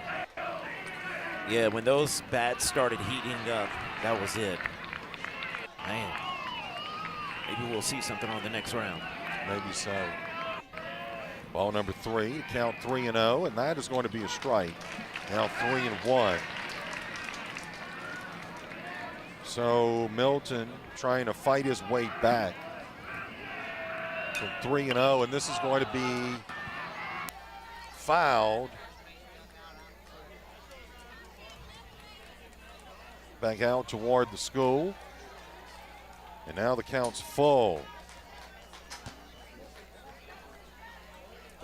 Yeah, when those bats started heating up, that was it. Man, maybe we'll see something on the next round. Maybe so. Ball number 3, count 3-0, and that is going to be a strike. Now 3-1. So Milton trying to fight his way back from 3-0, and this is going to be fouled. Back out toward the school. And now the count's full.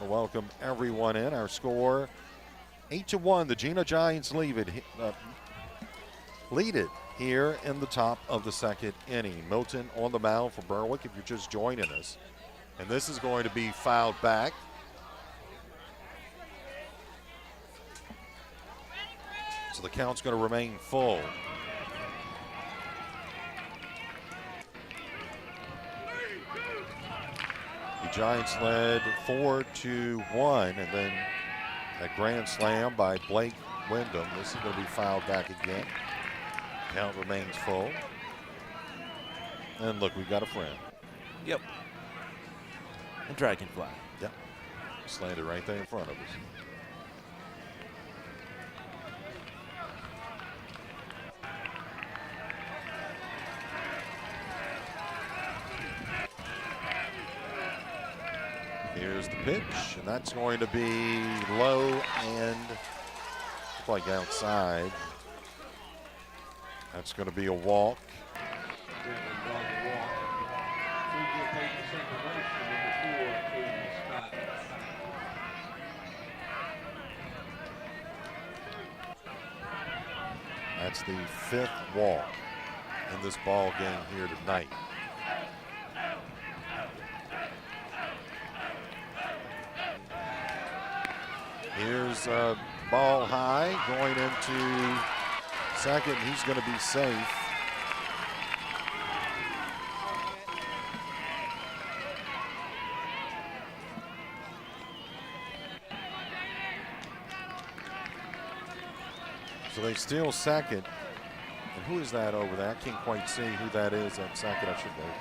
We'll welcome everyone in. Our score 8-1. The Jena Giants lead it here in the top of the second inning. Milton on the mound for Berwick if you're just joining us. And this is going to be fouled back. So the count's going to remain full. The Giants led 4-1, and then a grand slam by Blake Wyndham. This is going to be fouled back again. Count remains full. And look, we've got a friend. Yep. A dragonfly. Yep. Just landed right there in front of us. Here's the pitch, and that's going to be low and look like outside. That's going to be a walk. That's the 5th walk in this ball game here tonight. Here's a ball high going into second. He's going to be safe. So they steal second. And who is that over there? I can't quite see who that is at second. I should know.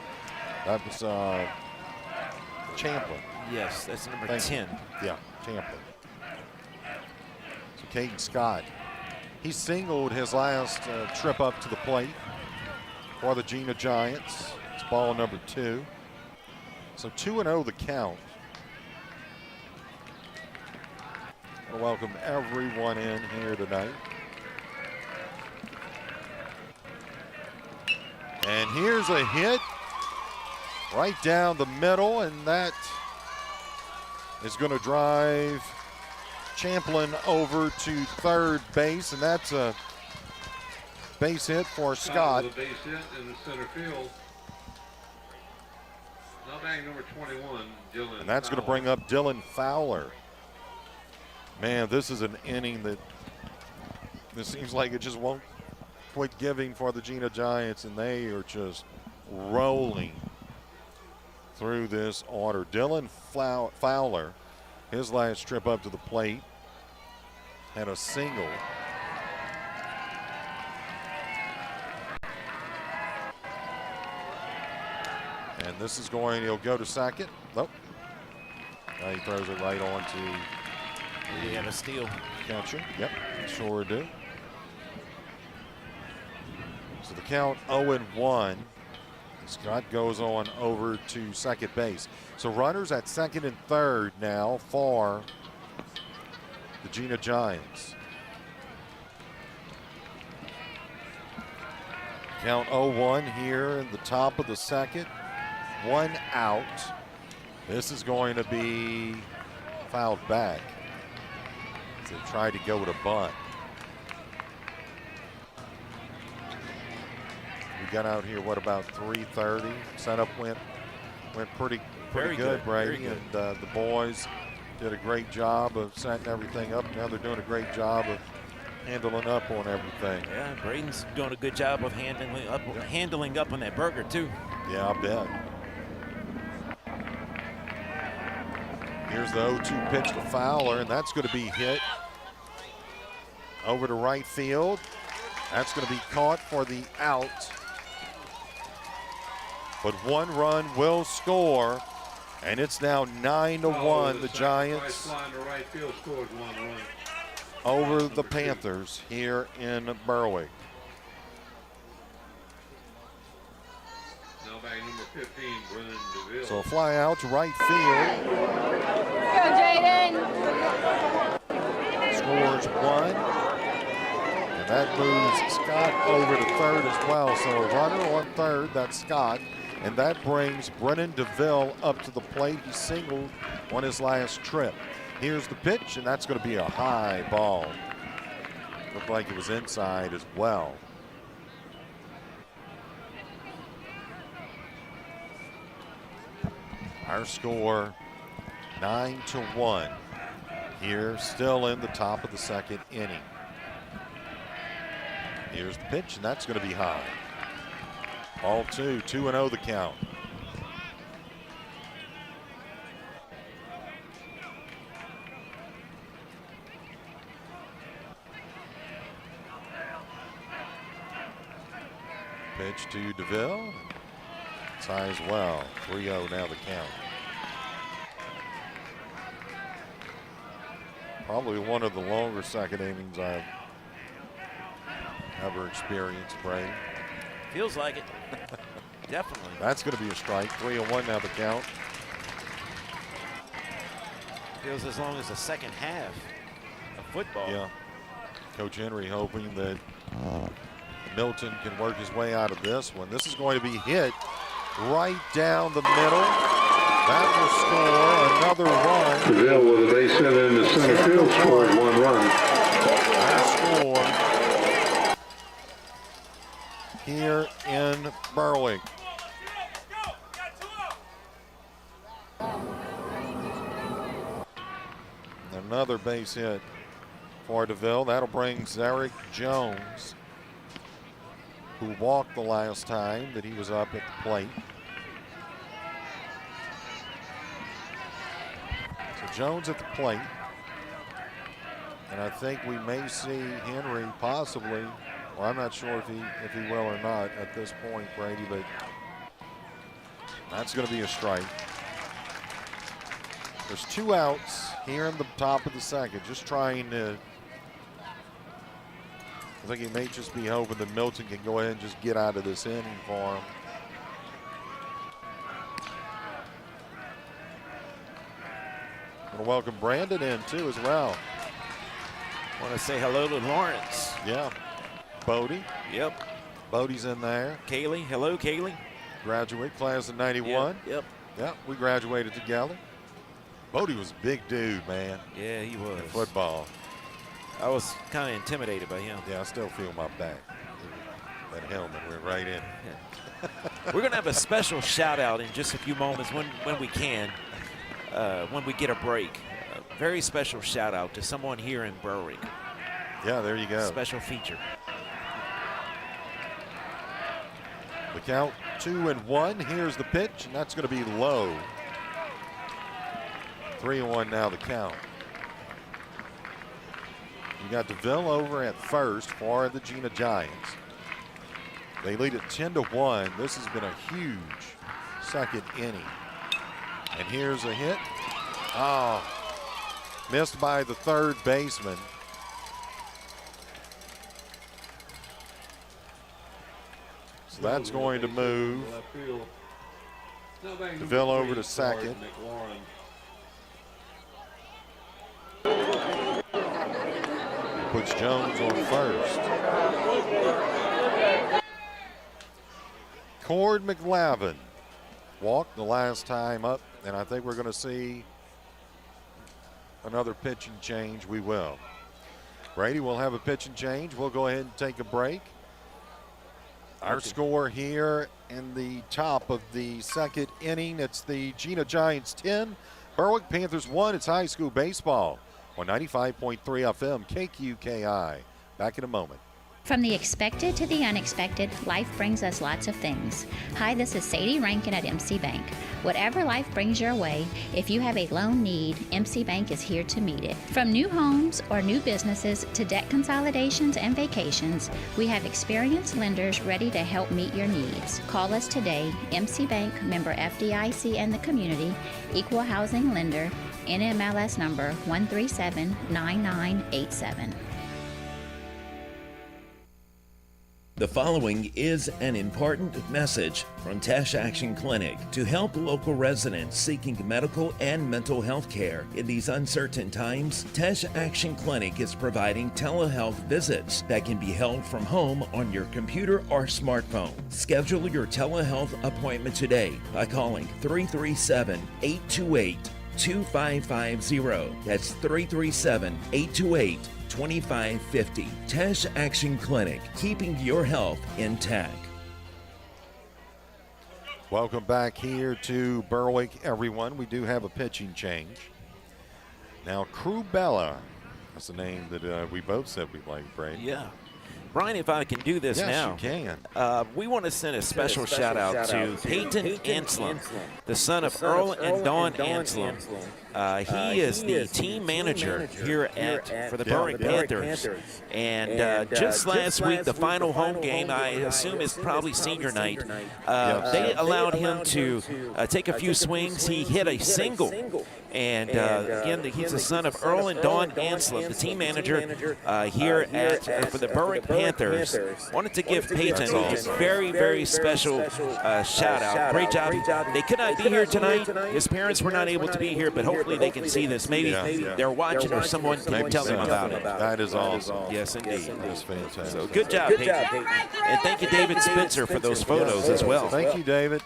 That was Champlin. Yes, that's number Thank 10. You. Yeah, Champlin. So Caden Scott, he singled his last trip up to the plate for the Jena Giants. It's ball number 2. So 2-0 the count. I welcome everyone in here tonight. And here's a hit right down the middle, and that is going to drive Champlin over to third base, and that's a base hit for Scott. The base hit in the center field. Now batting number 21, Dylan. And that's going to bring up Dylan Fowler. Man, this is an inning that this seems like it just won't quit giving for the Jena Giants, and they are just rolling through this order. Dylan Fowler, his last trip up to the plate, had a single. And this is going, he'll go to second. Nope. Now he throws it right on to We have a steal. catcher. Yep, sure do. So the count 0-1. Scott goes on over to second base. So runners at second and third now for the Jena Giants. Count 0-1 here in the top of the second. 1 out. This is going to be fouled back. They tried to go with a bunt. We got out here, what, about 3:30? Setup went pretty good, Brady. And the boys did a great job of setting everything up. Now they're doing a great job of handling up on everything. Yeah, Braden's doing a good job of handling up on that burger, too. Yeah, I bet. Here's the 0-2 pitch to Fowler, and that's going to be hit over to right field. That's going to be caught for the out. But one run will score, and it's now 9-1. The Giants over the Panthers here in Berwick. So a fly out to right field. Go, Jaden! Scores one. And that moves Scott over to third as well. So a runner on third, that's Scott. And that brings Brennan DeVille up to the plate. He singled on his last trip. Here's the pitch, and that's going to be a high ball. Looked like it was inside as well. Our score 9-1 here, still in the top of the second inning. Here's the pitch, and that's going to be high. Ball 2, 2-0 the count. Pitch to DeVille. It's high as well. 3-0 now the count. Probably one of the longer second innings I've ever experienced, Brady. Feels like it. Definitely. That's going to be a strike. 3-1 now the count. Feels as long as the second half of football. Yeah. Coach Henry hoping that Milton can work his way out of this one. This is going to be hit right down the middle. That will score another run. DeVille with a base hit in the center field scored one run. That score here in Berwick. Another base hit for DeVille. That'll bring Zarek Jones, who walked the last time that he was up at the plate. So Jones at the plate. And I think we may see Henry possibly, well, I'm not sure if he will or not at this point, Brady, but that's going to be a strike. There's 2 outs here in the top of the second, just trying to, I think he may just be hoping that Milton can go ahead and just get out of this inning for him. Want to welcome Brandon in too as well. Want to say hello to Lawrence. Yeah. Bodie. Yep. Bodie's in there. Kaylee. Hello, Kaylee. Graduate class of 91. Yep. Yeah, we graduated together. Bodie was a big dude, man. Yeah, he was. In football. I was kind of intimidated by him. Yeah, I still feel my back. That helmet went right in. We're going to have a special shout out in just a few moments when we can, when we get a break. A very special shout out to someone here in Berwick. Yeah, there you go. Special feature. The count 2-1. Here's the pitch, and that's going to be low. 3-1 now the count. You got DeVille over at first for the Jena Giants. They lead it 10-1. This has been a huge second inning. And here's a hit. Oh, missed by the third baseman. So that's going to move DeVille over to second. Puts Jones on first. Cord McLavin walked the last time up, and I think we're going to see another pitching change. We will. Brady will have a pitching change. We'll go ahead and take a break. Our score here in the top of the second inning, it's the Jena Giants 10, Berwick Panthers 1. It's high school baseball on 95.3 FM KQKI. Back in a moment. From the expected to the unexpected, life brings us lots of things. Hi, this is Sadie Rankin at MC Bank. Whatever life brings your way, if you have a loan need, MC Bank is here to meet it. From new homes or new businesses to debt consolidations and vacations, we have experienced lenders ready to help meet your needs. Call us today. MC Bank, member FDIC and the community, equal housing lender, NMLS number 1379987. The following is an important message from Tesh Action Clinic to help local residents seeking medical and mental health care. In these uncertain times, Tesh Action Clinic is providing telehealth visits that can be held from home on your computer or smartphone. Schedule your telehealth appointment today by calling 337-828-2550. That's 337-828-2550. 2550. Tesh Action Clinic, keeping your health intact. Welcome back here to Berwick, everyone. We do have a pitching change. Now, Crubella, that's the name that we both said we'd like, Brady. Yeah. Brian, if I can do this now. Yes, you can. We want to send a special shout out to Peyton Anslem, the son of Earl and Dawn Anslem. He is the team manager here for the Berwick Panthers. And just last week, the final home game, I assume is probably senior night, they allowed him to take a few swings. He hit a single. And again, he's the son of Earl and Dawn Anslem, the team manager here for the Berwick Panthers. Wanted to give Peyton a very, very special shout out. Great job. They could not be here tonight. His parents were not able to be here, but hopefully they can see this. Maybe they're watching or someone can tell them about it. That is awesome. Yes, indeed. That's fantastic. So good job, Peyton. And thank you, David Spencer, for those photos as well. Thank you, David.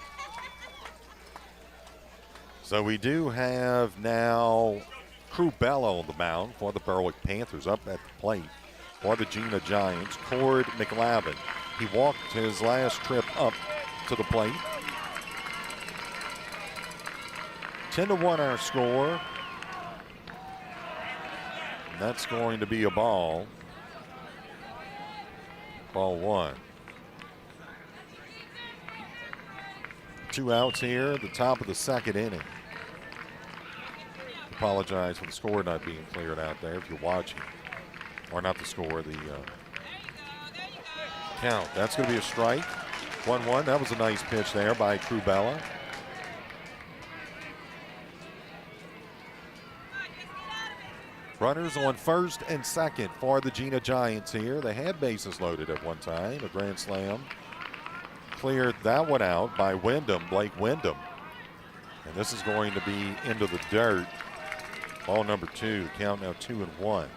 So we do have now Crubella on the mound for the Berwick Panthers. Up at the plate for the Jena Giants, Cord McLavin. He walked his last trip up to the plate. 10-1 our score. And that's going to be a ball. Ball one. 2 outs here at the top of the second inning. Apologize for the score not being cleared out there if you're watching. Or not the score, the count. That's going to be a strike. 1-1. That was a nice pitch there by Crubella. Runners on first and second for the Jena Giants here. They had bases loaded at one time. A grand slam. Cleared that one out by Blake Wyndham. And this is going to be into the dirt. Ball number 2, count now 2-1.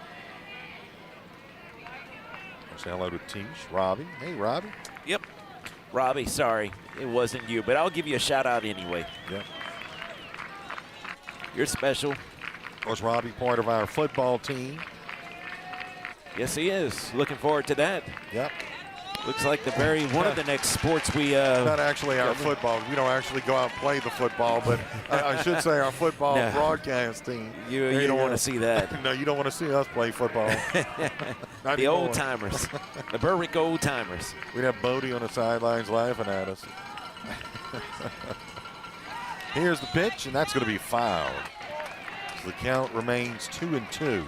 Say hello to Tish, Robbie. Hey, Robbie. Yep. Robbie, sorry, it wasn't you, but I'll give you a shout out anyway. Yep. You're special. Was Robbie part of our football team? Yes, he is. Looking forward to that. Yep. Looks like one of the next sports we not actually our football. We don't actually go out and play the football, but I should say our football broadcast team. You don't want to see that. No, you don't want to see us play football. The old timers, the Berwick old timers. We'd have Bodie on the sidelines laughing at us. Here's the pitch, and that's going to be fouled. So the count remains 2-2.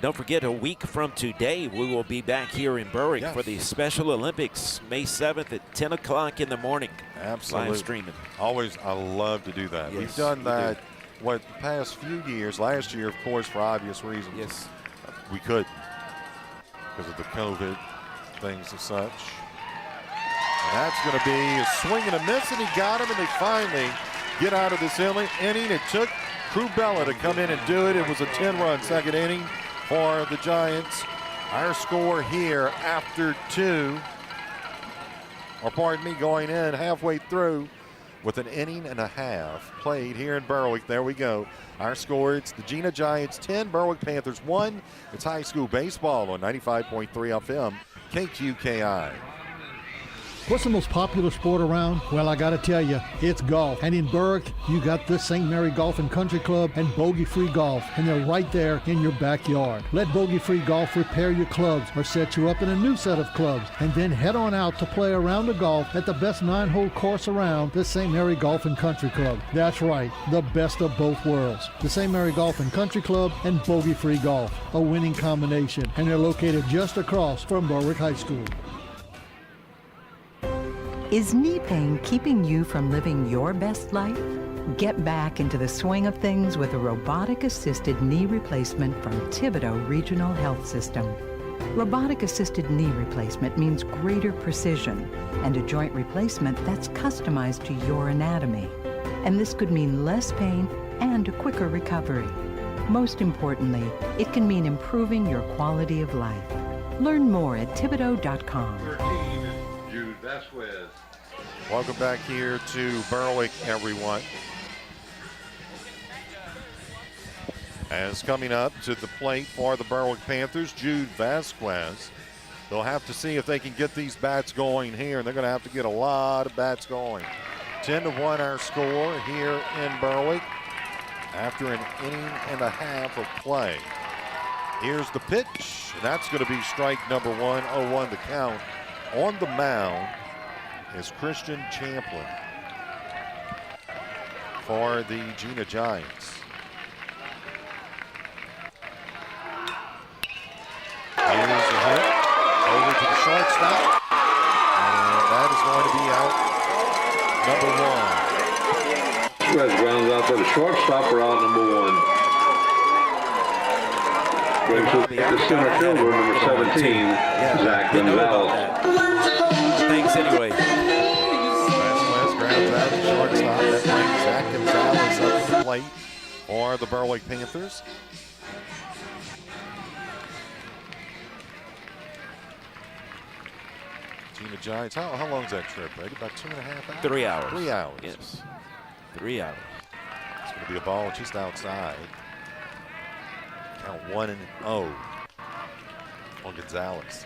Don't forget, a week from today, we will be back here in Berwick for the Special Olympics, May 7th at 10 o'clock in the morning. Absolutely. Live streaming. Always, I love to do that. Yes, we've done that, the past few years. Last year, of course, for obvious reasons. Yes. We couldn't because of the COVID things and such. And that's going to be a swing and a miss, and he got him, and they finally get out of this inning. It took Crubella to come in and do it. It was a 10-run second inning for the Giants. Our score here after 2, or pardon me, going in halfway through with an inning and a half played here in Berwick. There we go. Our score, it's the Jena Giants 10, Berwick Panthers 1. It's high school baseball on 95.3 FM, KQKI. What's the most popular sport around? Well, I gotta tell you, it's golf. And in Berwick, you got the St. Mary Golf and Country Club and Bogey Free Golf, and they're right there in your backyard. Let Bogey Free Golf repair your clubs or set you up in a new set of clubs, and then head on out to play around the golf at the best 9-hole course around, the St. Mary Golf and Country Club. That's right, the best of both worlds. The St. Mary Golf and Country Club and Bogey Free Golf, a winning combination, and they're located just across from Berwick High School. Is knee pain keeping you from living your best life? Get back into the swing of things with a robotic-assisted knee replacement from Thibodeau Regional Health System. Robotic-assisted knee replacement means greater precision and a joint replacement that's customized to your anatomy. And this could mean less pain and a quicker recovery. Most importantly, it can mean improving your quality of life. Learn more at Thibodeau.com. 13, Jude Vasquez. Welcome back here to Berwick, everyone. As coming up to the plate for the Berwick Panthers, Jude Vasquez. They'll have to see if they can get these bats going here, and they're going to have to get a lot of bats going. 10-1 our score here in Berwick after an inning and a half of play. Here's the pitch. That's going to be strike number one, 0-1 the count. On the mound is Christian Champlin for the Jena Giants. Here's a hit over to the shortstop, and that is going to be out number one. Red grounds out to the shortstop for out number one. Brings up the center fielder, number 17, Zach Gonzalez. Thanks anyway. Vasquez grounds out the shortstop. That brings Zach Gonzalez up to the plate for the Berwick Panthers. Jena Giants, how long is that trip, Brady? About 2.5 hours? 3 hours. 3 hours. Yes. 3 hours. It's going to be a ball just outside. Count 1-0 on Gonzalez.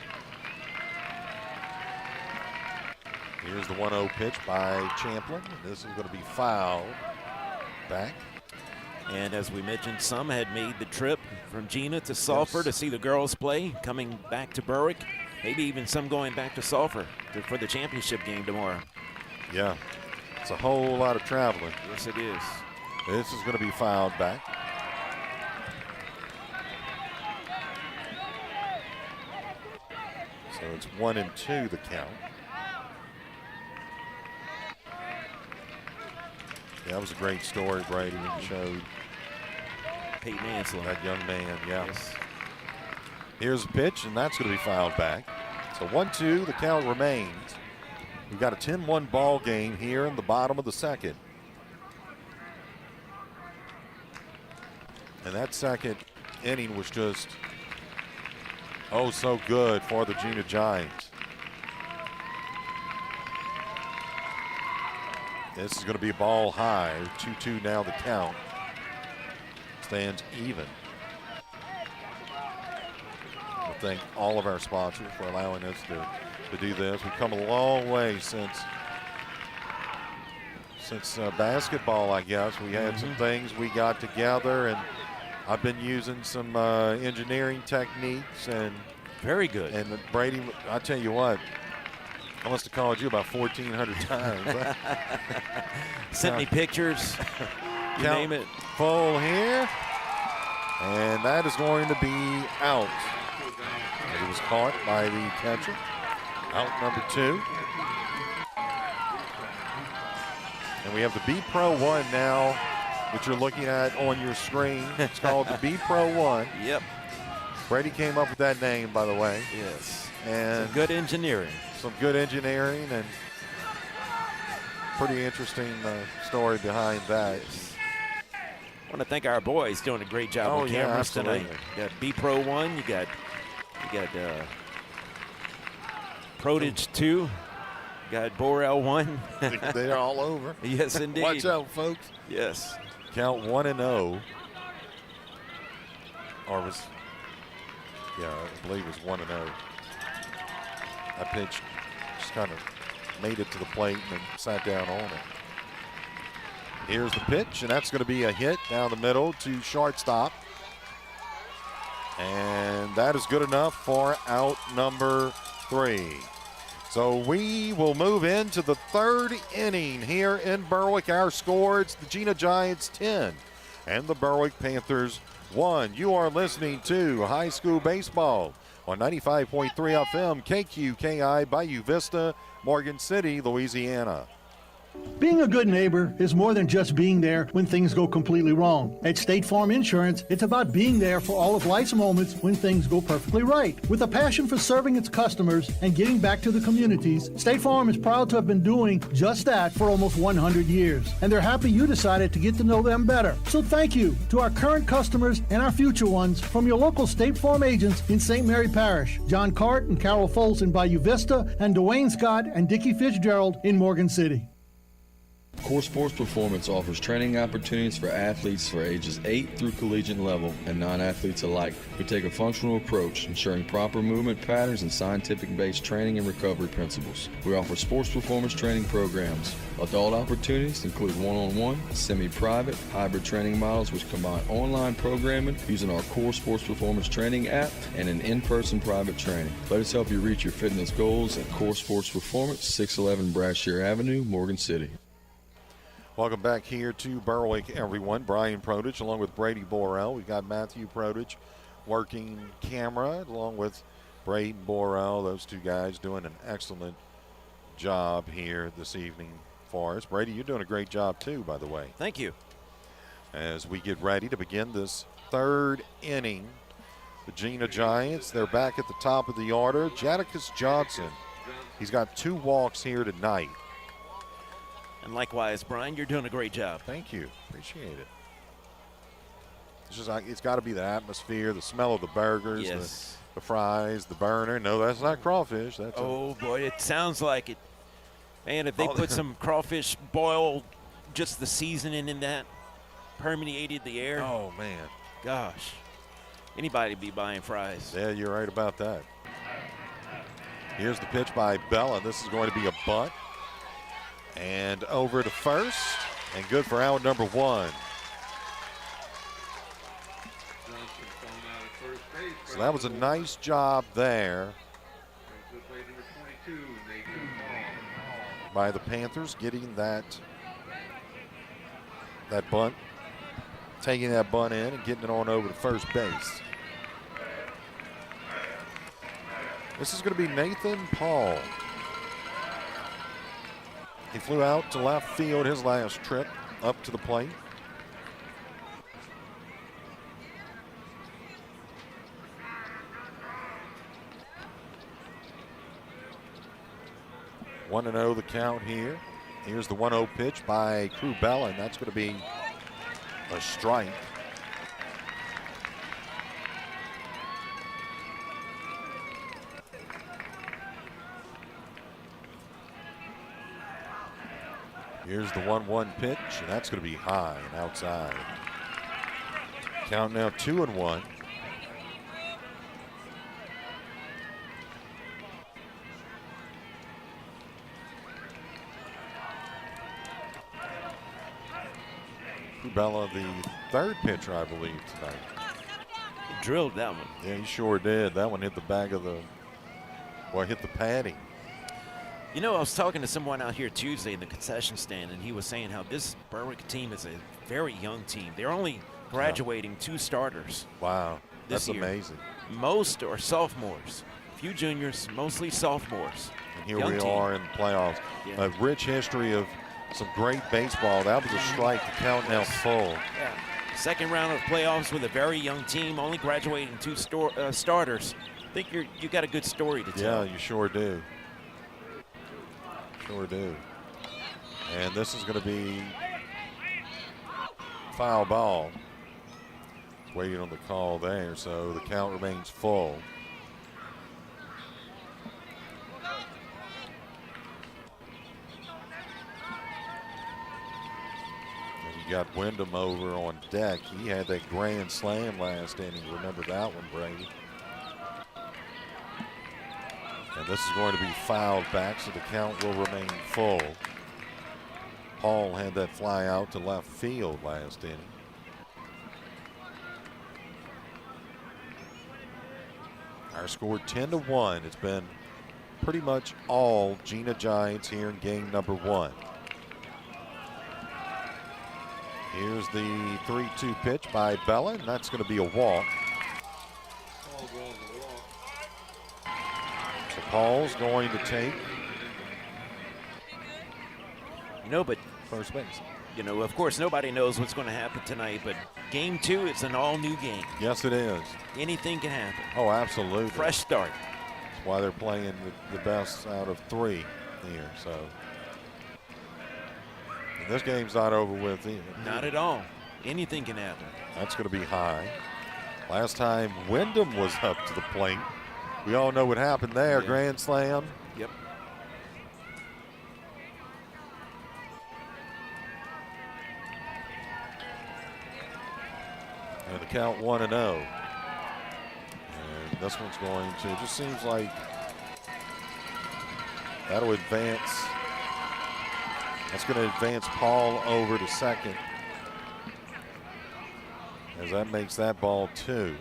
Here's the 1-0 pitch by Champlin. This is going to be fouled back. And as we mentioned, some had made the trip from Jena to Sulphur to see the girls play, coming back to Berwick. Maybe even some going back to Sulphur for the championship game tomorrow. Yeah, it's a whole lot of traveling. Yes, it is. This is going to be fouled back. So it's 1-2 the count. Yeah, that was a great story, Brady, when you showed Peyton Ansel, that young man. Yeah. Yes. Here's a pitch, and that's going to be fouled back. So 1-2, the count remains. We've got a 10-1 ball game here in the bottom of the second. And that second inning was just, oh, so good for the Jena Giants. This is going to be a ball high. 2-2 now the count. Stands even. I thank all of our sponsors for allowing us to do this. We've come a long way since basketball, I guess. We had some things we got together, and I've been using some engineering techniques. And very good. And Brady, I tell you what, I must have called you about 1,400 times. Sent me pictures. You name it. Full here. And that is going to be out. It was caught by the catcher. Out number 2. And we have the B Pro 1 now that you're looking at on your screen. It's called the B Pro 1. Yep. Brady came up with that name, by the way. Yes. And some good engineering. Some good engineering and pretty interesting story behind that. I want to thank our boys doing a great job on cameras tonight. You got B Pro 1, you got Prodige 2, you got Borel 1. They're all over. Yes, indeed. Watch out, folks. Yes. Count 1-0. Or was, yeah, I believe it was 1-0. That pitch just kind of made it to the plate and sat down on it. Here's the pitch, and that's going to be a hit down the middle to shortstop. And that is good enough for out number 3. So we will move into the 3rd inning here in Berwick. Our score, it's the Jena Giants 10 and the Berwick Panthers 1. You are listening to High School Baseball on 95.3 FM KQKI Bayou Vista, Morgan City, Louisiana. Being a good neighbor is more than just being there when things go completely wrong. At State Farm Insurance, it's about being there for all of life's moments when things go perfectly right. With a passion for serving its customers and giving back to the communities, State Farm is proud to have been doing just that for almost 100 years. And they're happy you decided to get to know them better. So thank you to our current customers and our future ones from your local State Farm agents in St. Mary Parish, John Cart and Carol Foles in Bayou Vista, and Dwayne Scott and Dickie Fitzgerald in Morgan City. Core Sports Performance offers training opportunities for athletes for ages 8 through collegiate level and non-athletes alike. We take a functional approach, ensuring proper movement patterns and scientific-based training and recovery principles. We offer sports performance training programs. Adult opportunities include one-on-one, semi-private, hybrid training models which combine online programming using our Core Sports Performance Training app and an in-person private training. Let us help you reach your fitness goals at Core Sports Performance, 611 Brashear Avenue, Morgan City. Welcome back here to Berwick, everyone. Brian Prodich along with Brady Borrell. We've got Matthew Prodich working camera along with Braden Borrell. Those two guys doing an excellent job here this evening for us. Brady, you're doing a great job too, by the way. Thank you. As we get ready to begin this 3rd inning, the Jena Giants, they're back at the top of the order. Jadakiss Johnson, he's got 2 walks here tonight. And likewise, Brian, you're doing a great job. Thank you. Appreciate it. It's just like it's got to be the atmosphere, the smell of the burgers, yes, the fries, the burner. No, that's not crawfish. That's boy, it sounds like it. Man, if they put some crawfish boiled, just the seasoning in that, permeated the air. Oh, man. Gosh. Anybody be buying fries. Yeah, you're right about that. Here's the pitch by Bella. This is going to be a bunt. And over to first, and good for out number 1. So that was a nice job there by the Panthers, getting that bunt, taking that bunt in and getting it on over to first base. This is going to be Nathan Paul. He flew out to left field his last trip up to the plate. One and 0 the count here. Here's the 1-0 pitch by Krubella, and that's going to be a strike. Here's the 1-1 pitch, and that's going to be high and outside. Count now 2-1. Krubella, the 3rd pitcher, I believe, tonight. He drilled that one. Yeah, he sure did. That one hit the back of hit the padding. You know, I was talking to someone out here Tuesday in the concession stand, and he was saying how this Berwick team is a very young team. They're only graduating 2 starters. Wow, that's year. Amazing. Most are sophomores. Few juniors, mostly sophomores. And here we are in the playoffs. Yeah. A rich history of some great baseball. That was a strike. The count now full. Yeah. Second round of playoffs with a very young team, only graduating 2 starters. I think you got a good story to tell. Yeah, you sure do. Sure do. And this is going to be foul ball. Waiting on the call there, so the count remains full. And you got Wyndham over on deck. He had that grand slam last inning. Remember that one, Brady? And This is going to be fouled back, so the count will remain full. Paul had that fly out to left field last inning. Our score 10-1. It's been pretty much all Jena Giants here in game number 1. Here's the 3-2 pitch by Bella, and that's going to be a walk. So Paul's going to take but first base. Of course, nobody knows what's going to happen tonight, but game 2, it's an all-new game. Yes, it is. Anything can happen. Oh, absolutely. Fresh start. That's why they're playing the best out of 3 here. So and this game's not over with either. Not at all. Anything can happen. That's going to be high. Last time Wyndham was up to the plate, we all know what happened there. Yeah. Grand slam. Yep. And the count 1-0. And this one's going to, it just seems like that'll advance. That's going to advance Paul over to second, as that makes that ball 2.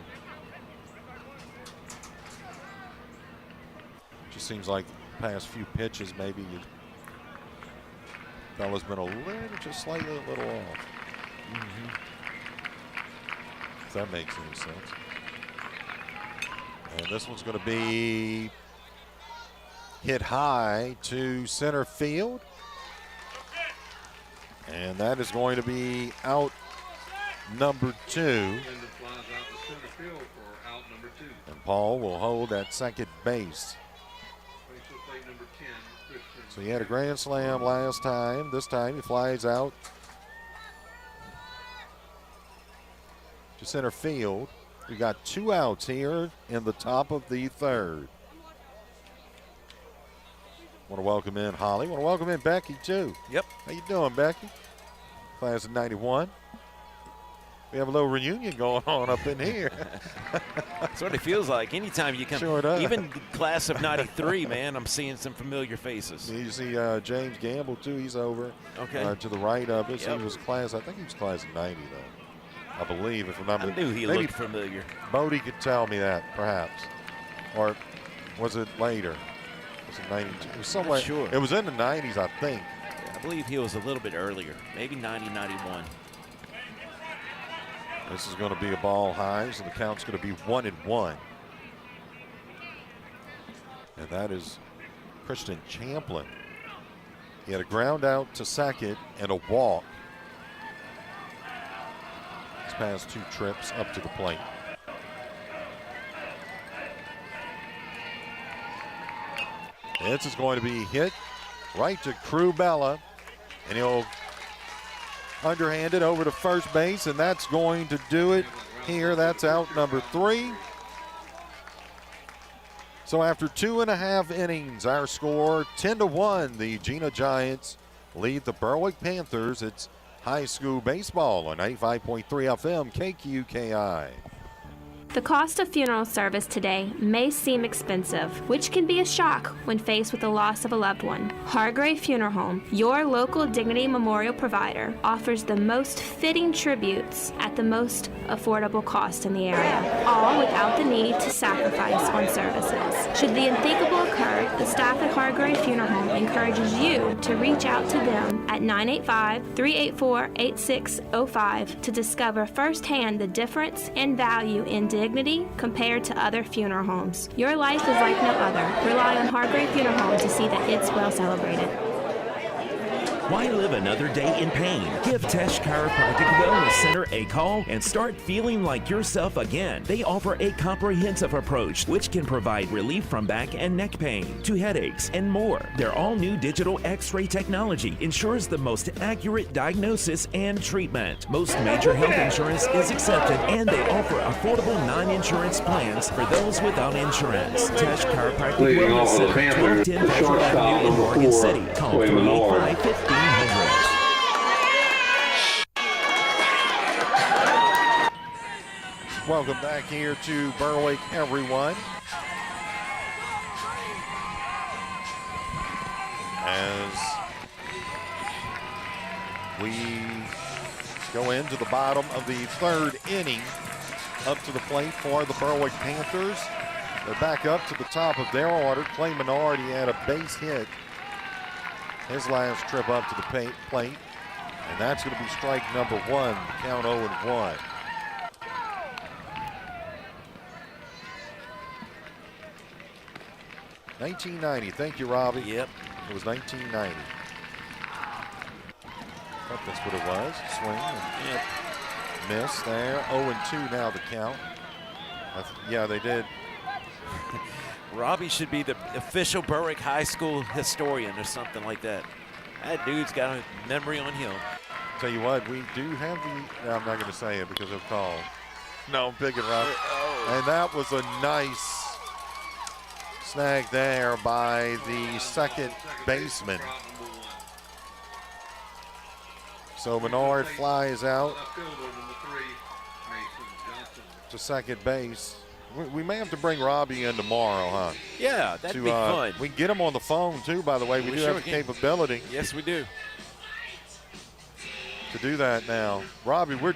Just seems like the past few pitches, maybe Bella's been a little, just slightly a little off. Mm-hmm. If that makes any sense. And this one's going to be hit high to center field. And that is going to be out number 2. And Paul will hold at second base. So he had a grand slam last time. This time he flies out to center field. We got 2 outs here in the top of the 3rd. Want to welcome in Holly. Want to welcome in Becky too. Yep. How you doing, Becky? Class of 91. We have a little reunion going on up in here. That's what it feels like. Anytime you come, sure does. Even class of 93, man, I'm seeing some familiar faces. You see James Gamble too. He's over to the right of us. Yep. He was class, I think he was class of 90 though. I believe, if I'm not I knew he looked familiar. Bodie could tell me that, perhaps. Or was it later? Was it 92? It was somewhere. Sure. It was in the 90s, I think. Yeah, I believe he was a little bit earlier, maybe 90, 91. This is going to be a ball high, so the count's going to be 1-1. And that is Christian Champlin. He had a ground out to second and a walk. His past 2 trips up to the plate. This is going to be hit right to Crew Bella, and he'll underhand it over to first base, and that's going to do it here. That's out number 3. So after 2.5 innings, our score 10-1. The Jena Giants lead the Berwick Panthers. It's high school baseball on 95.3 FM KQKI. The cost of funeral service today may seem expensive, which can be a shock when faced with the loss of a loved one. Hargrave Funeral Home, your local dignity memorial provider, offers the most fitting tributes at the most affordable cost in the area, all without the need to sacrifice on services. Should the unthinkable occur, the staff at Hargrave Funeral Home encourages you to reach out to them at 985-384-8605 to discover firsthand the difference and value in dignity compared to other funeral homes. Your life is like no other. Rely on Hargrave Funeral Home to see that it's well celebrated. Why live another day in pain? Give Tesh Chiropractic Wellness Center a call and start feeling like yourself again. They offer a comprehensive approach which can provide relief from back and neck pain to headaches and more. Their all-new digital X-ray technology ensures the most accurate diagnosis and treatment. Most major health insurance is accepted, and they offer affordable non-insurance plans for those without insurance. Tesh Chiropractic Wellness Center, 1210 Federal Avenue in Morgan City. Call 385-1500. Welcome back here to Berwick, everyone. as we go into the bottom of the third inning. Up to the plate for the Berwick Panthers. They're back up to the top of their order. Clay Menard, he had a base hit his last trip up to the plate. And that's going to be strike number one, count 0-1. $19.90. Thank you, Robbie. Yep. It was $19.90. I thought that's what it was. Swing. Yep. Miss there. 0-2 now the count. Yeah, they did. Robbie should be the official Berwick High School historian or something like that. That dude's got a memory on him. Tell you what, we do have the. No, I'm not going to say it because of call. No, I'm picking Robbie. Oh. And that was a nice snag there by the second baseman. So Menard flies out to second base. We may have to bring Robbie in tomorrow, huh? Yeah, that'd be fun. We can get him on the phone too, by the way. We do have the capability. Yes, we do. To do that now. Robbie, you're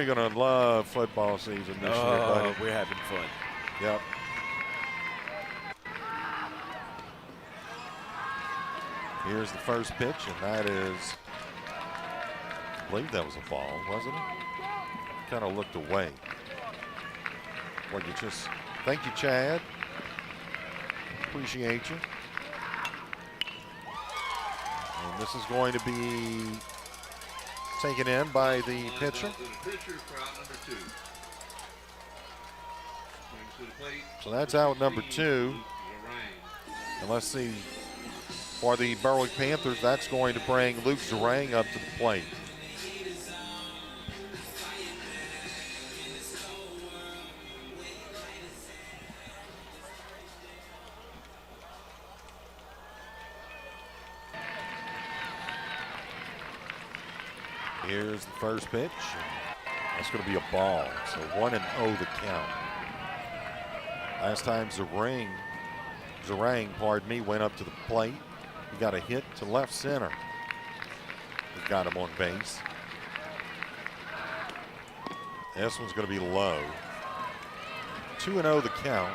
going to love football season this year, buddy. We're having fun. Yep. Here's the first pitch, and that is, I believe that was a ball, wasn't it? Kind of looked away. Well, thank you, Chad. Appreciate you. And this is going to be taken in by the pitcher. So that's out number 2. And let's see, for the Berwick Panthers, that's going to bring Luke Zarang up to the plate. Here's the first pitch. That's going to be a ball. So 1-0 the count. Last time Zarang, went up to the plate. He got a hit to left center. He got him on base. This one's going to be low. 2-0 the count.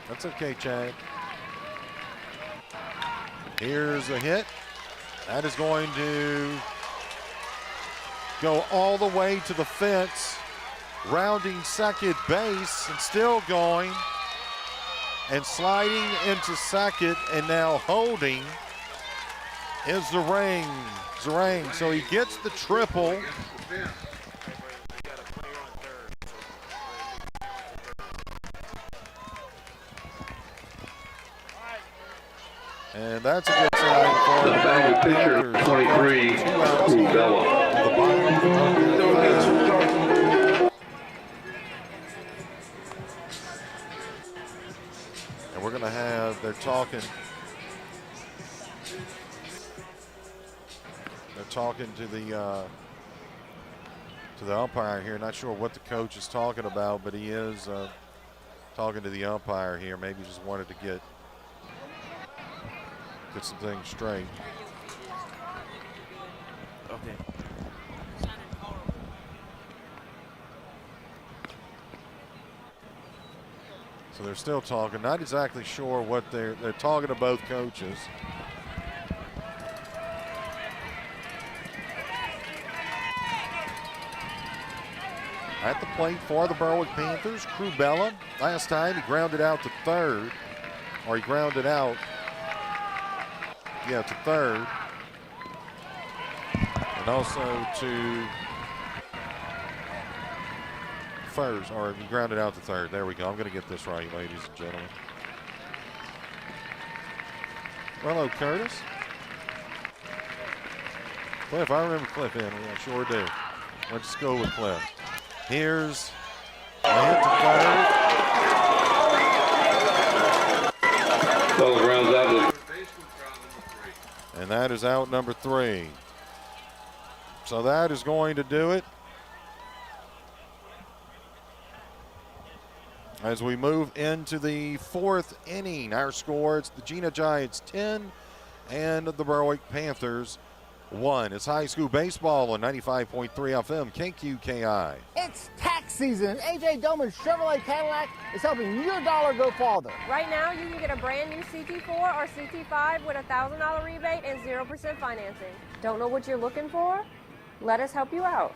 That's okay, Chad. Here's a hit. That is going to go all the way to the fence, rounding second base and still going and sliding into second and now holding is Zarang. So he gets the triple. And that's a good sign for the Berwick pitcher, 23, Bella. And we're going to have, they're talking to the umpire here. Not sure what the coach is talking about, but he is talking to the umpire here. Maybe just wanted to get some things straight. Okay. So they're still talking. Not exactly sure what they're talking to both coaches. At the plate for the Berwick Panthers, Crubella. Last time he grounded out to third, or he grounded out. Yeah, to third. And also to first, or he grounded out to third. There we go. I'm going to get this right, ladies and gentlemen. Hello, Curtis. Cliff, I remember Cliff in. I sure do. Went to school with Cliff. Here's a hit to third. Well, rounds out the And that is out number 3. So that is going to do it As we move into the fourth inning, our score, it's the Jena Giants 10 and the Berwick Panthers 1. It's high school baseball on 95.3 FM KQKI. It's tax season, and A.J. Doman Chevrolet Cadillac is helping your dollar go farther. Right now, you can get a brand new CT4 or CT5 with a $1,000 rebate and 0% financing. Don't know what you're looking for? Let us help you out.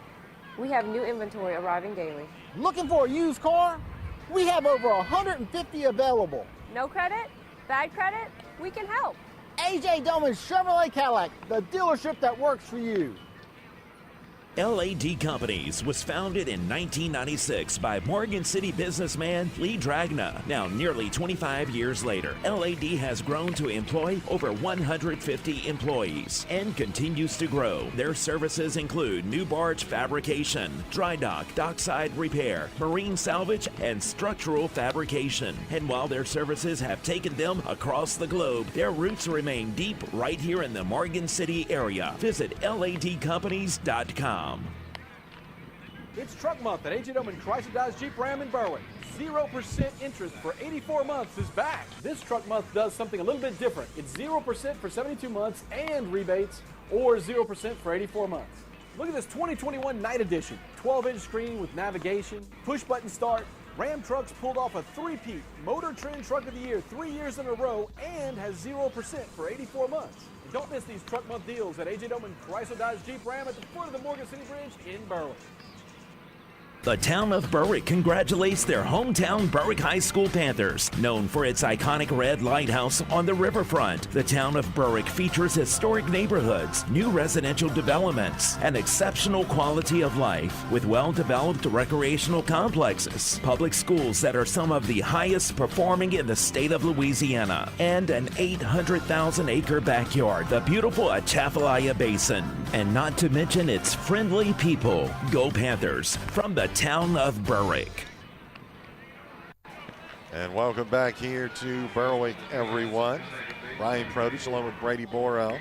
We have new inventory arriving daily. Looking for a used car? We have over 150 available. No credit? Bad credit? We can help. A.J. Doman Chevrolet Cadillac, the dealership that works for you. LAD Companies was founded in 1996 by Morgan City businessman Lee Dragna. Now, nearly 25 years later, LAD has grown to employ over 150 employees and continues to grow. Their services include new barge fabrication, dry dock, dockside repair, marine salvage, and structural fabrication. And while their services have taken them across the globe, their roots remain deep right here in the Morgan City area. Visit ladcompanies.com. It's truck month at A.J. Doman Chrysler Dodge Jeep Ram in Berwick. 0% interest for 84 months is back. This truck month does something a little bit different. It's 0% for 72 months and rebates, or 0% for 84 months. Look at this 2021 Night Edition. 12-inch screen with navigation, push-button start. Ram Trucks pulled off a three-peat Motor Trend Truck of the Year 3 years in a row and has 0% for 84 months. And don't miss these truck month deals at A.J. Doman Chrysler Dodge Jeep Ram at the foot of the Morgan City Bridge in Berwick. The town of Berwick congratulates their hometown Berwick High School Panthers. Known for its iconic red lighthouse on the riverfront, the town of Berwick features historic neighborhoods, new residential developments, and exceptional quality of life with well-developed recreational complexes, public schools that are some of the highest performing in the state of Louisiana, and an 800,000-acre backyard, the beautiful Atchafalaya Basin, and not to mention its friendly people. Go Panthers from the town of Berwick. And welcome back here to Berwick, everyone. Ryan Produce along with Brady Borel.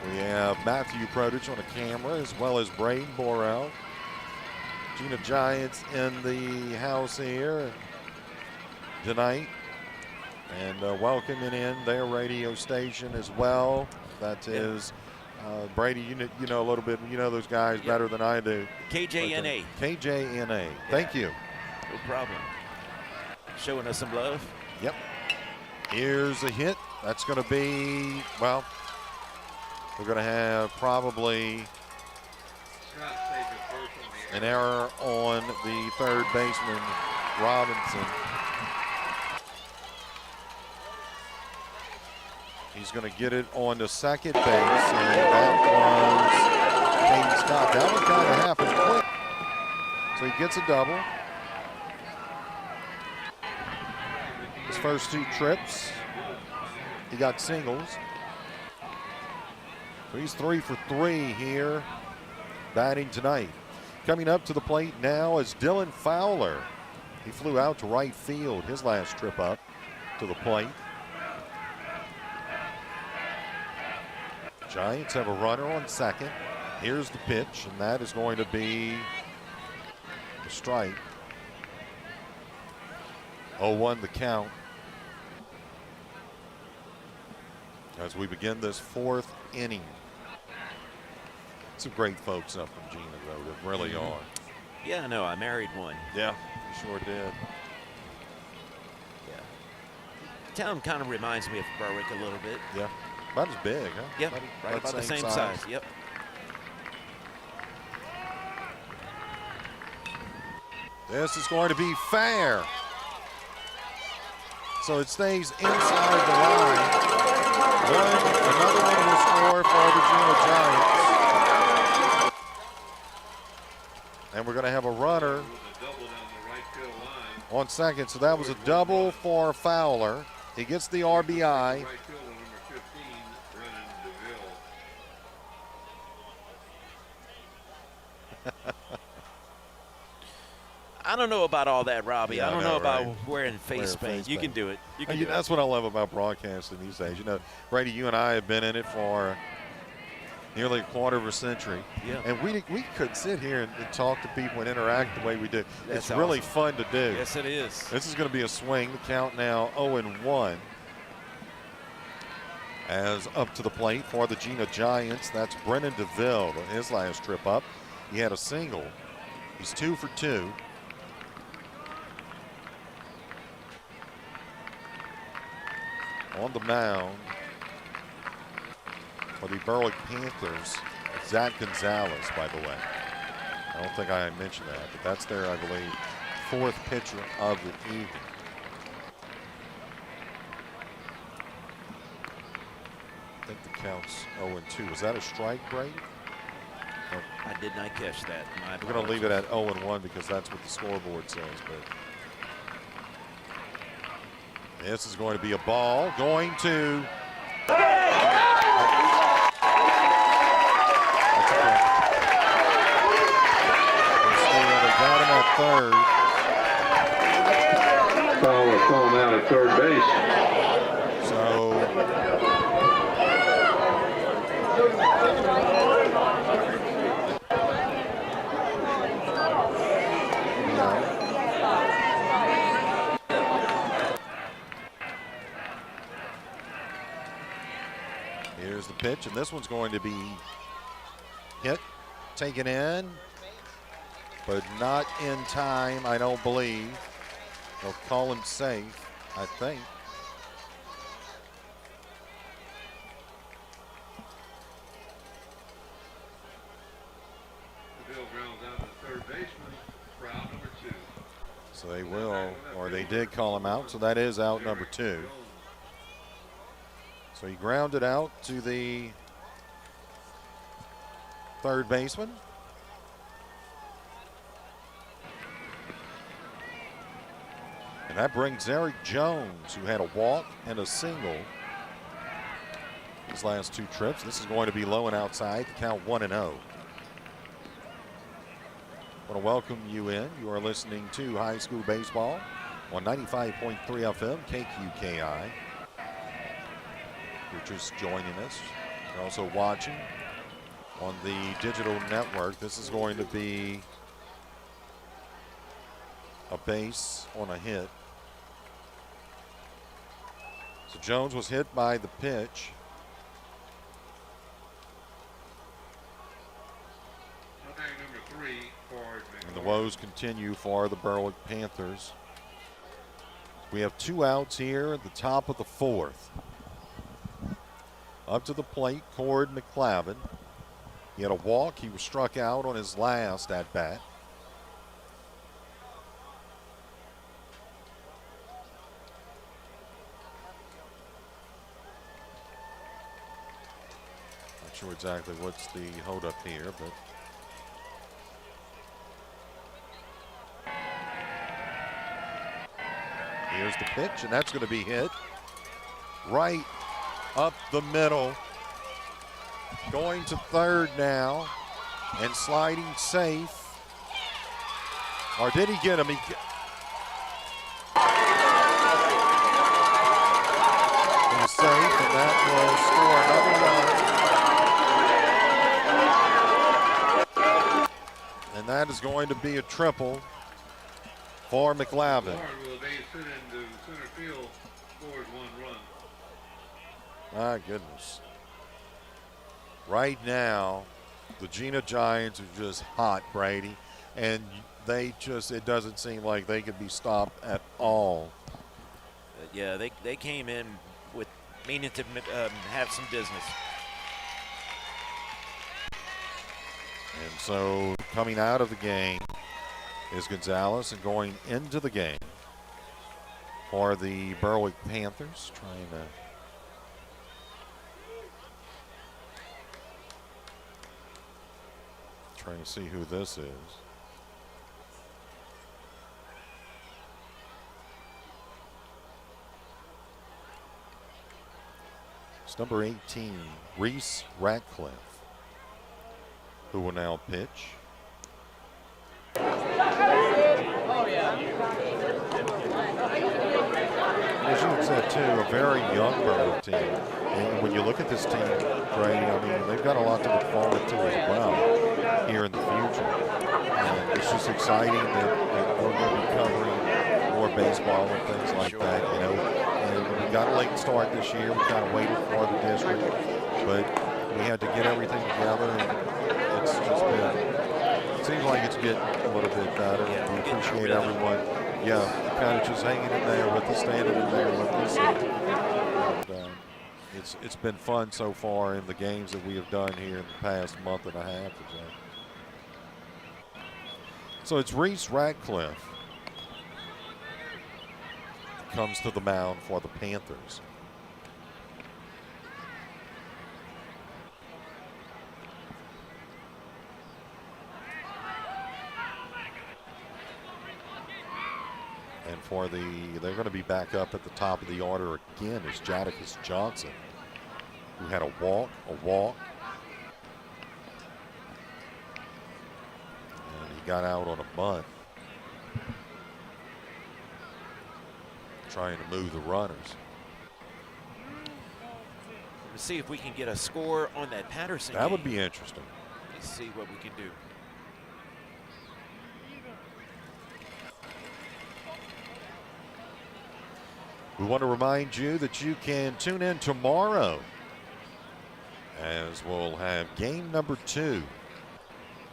We have Matthew Produce on a camera as well as Brady Borel. Jena Giants in the house here tonight. And welcoming in their radio station as well. That is Brady, you know a little bit, you know those guys better than I do. KJNA. KJNA. Thank you. No problem. Showing us some love. Yep. Here's a hit. That's going to be, well, we're going to have probably an error on the third baseman, Robinson. He's going to get it on to second base, and that was Caden Scott. That one kind of happened quick. So he gets a double. His first two trips, he got singles. So he's 3 for 3 here, batting tonight. Coming up to the plate now is Dylan Fowler. He flew out to right field his last trip up to the plate. Giants have a runner on second. Here's the pitch, and that is going to be a strike. 0-1 the count. As we begin this fourth inning. Some great folks up from Jena, though, that really are. Yeah, no, I married one. Yeah, you sure did. Yeah. Town kind of reminds me of Berwick a little bit. Yeah. About as big, huh? Yep, right about the same size. Yep. This is going to be fair. So it stays inside the line. Another one will score for the Jena Giants. And we're going to have a runner on second. So that was a double for Fowler. He gets the RBI. I don't know about all that, Robbie. Yeah, I don't know about right? wearing face paint. You can do it. You can do That's what I love about broadcasting these days. You know, Brady, you and I have been in it for nearly a quarter of a century. Yeah. And we could sit here and talk to people and interact the way we did. That's it's really awesome. fun to do. Yes, it is. This is going to be a swing. The count now 0-1. As up to the plate for the Jena Giants, that's Brennan DeVille. His last trip up, he had a single. He's 2 for 2. On the mound for the Berwick Panthers, Zach Gonzalez, by the way. I don't think I mentioned that, but that's their, I believe, 4th pitcher of the evening. I think the count's 0-2. Was that a strike, Brady? Oh. I did not catch that. We're going to leave it at 0-1 because that's what the scoreboard says. But this is going to be a ball going to. They got him at third. Fowler thrown out at third base. So. Here's the pitch, and this one's going to be hit, taken in, but not in time, I don't believe. They'll call him safe, I think. So they will, or they did call him out, so that is out number 2. So he grounded out to the third baseman. And that brings Eric Jones, who had a walk and a single his last 2 trips. This is going to be low and outside, the count 1-0. I want to welcome you in. You are listening to High School Baseball on 95.3 FM, KQKI. You're just joining us. You're also watching on the digital network. This is going to be a base on a hit. So Jones was hit by the pitch. And the woes continue for the Berwick Panthers. We have 2 outs here at the top of the 4th. Up to the plate, Cord McClavin. He had a walk. He was struck out on his last at bat. Not sure exactly what's the holdup here, but here's the pitch, and that's going to be hit right up the middle. Going to third now and sliding safe. Or did he get him? He was safe, and that will score another run. And that is going to be a triple for McLavin. My goodness. Right now, the Jena Giants are just hot, Brady. And they just, it doesn't seem like they could be stopped at all. Yeah, they came in with meaning to have some business. And so coming out of the game is Gonzalez, and going into the game for the Berwick Panthers, trying to see who this is. It's number 18, Reese Ratcliffe, who will now pitch. as you said too, a very young Berwick team. And when you look at this team, Brady, I mean, they've got a lot to look forward to as well here in the future. And it's just exciting that we're going to be covering more baseball and things like that, you know. And we got a late start this year. We kind of waited for the district, but we had to get everything together. And it's just been, it seems like it's getting a little bit better. We appreciate everyone. Yeah, kind of just hanging in there with us, standing in there with us. And, it's been fun so far in the games that we have done here in the past month and a half or so. So it's Reese Radcliffe comes to the mound for the Panthers. And for they're going to be back up at the top of the order again is Jadakiss Johnson, who had a walk, and he got out on a bunt, trying to move the runners. Let's see if we can get a score on that Patterson That game. would be interesting. Let's see what we can do. We want to remind you that you can tune in tomorrow as we'll have game number 2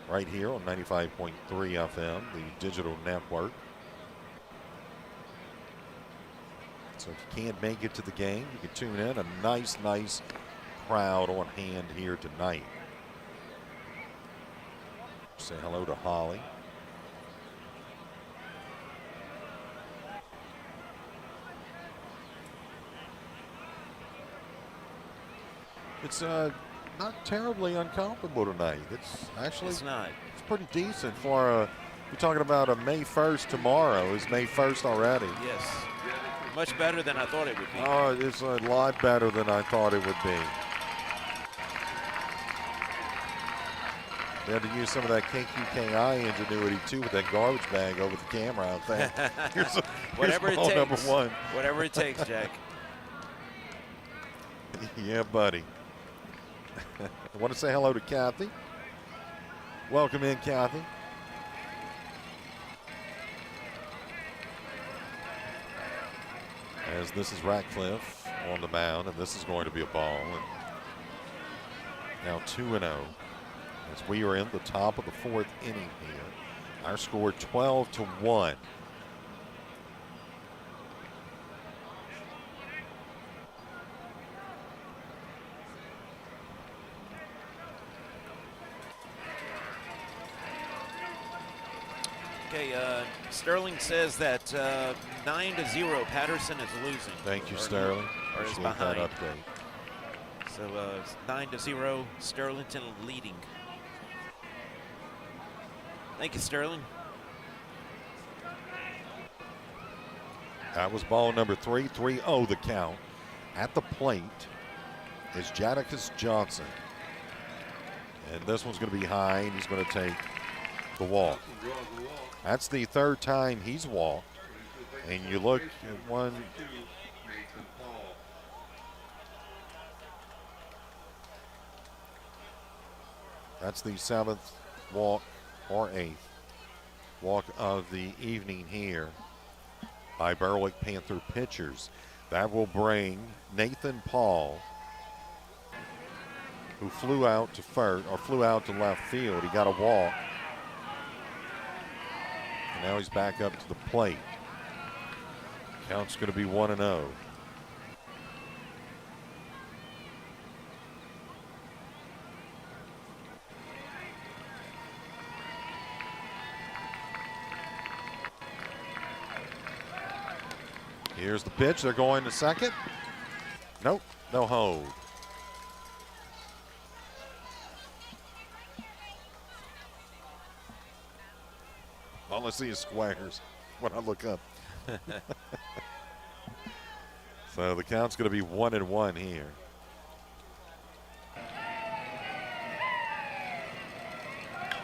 right here on 95.3 FM, the digital network. So if you can't make it to the game, you can tune in. A nice crowd on hand here tonight. Say hello to Holly. It's not terribly uncomfortable tonight. It's actually, it's not. It's pretty decent for you're talking about a May 1st tomorrow. It's May 1st already. Yes. Much better than I thought it would be. Oh, it's a lot better than I thought it would be. They had to use some of that KQKI ingenuity too with that garbage bag over the camera out there. Whatever it takes. Number 1. Whatever it takes, Jack. Yeah, buddy. I want to say hello to Kathy. Welcome in, Kathy. As this is Ratcliffe on the mound, and this is going to be a ball. And now 2-0 as we are in the top of the 4th inning here. Our score 12-1. Okay, Sterling says that 9-0 Patterson is losing. Thank you, Sterling. Or is Appreciate behind. that update. So 9-0, Sterlington leading. Thank you, Sterling. That was ball number 3, 3-0 the count. At the plate is Jadakiss Johnson. And this one's going to be high, and he's going to take the walk. That's the 3rd time he's walked. And you look at one. That's the 7th walk or 8th walk of the evening here by Berwick Panther pitchers. That will bring Nathan Paul, who flew out to first or flew out to left field. He got a walk. And now he's back up to the plate. Count's going to be 1-0. Here's the pitch. They're going to second. Nope, no hold. All I see is squares when I look up. So the count's going to be 1-1 here.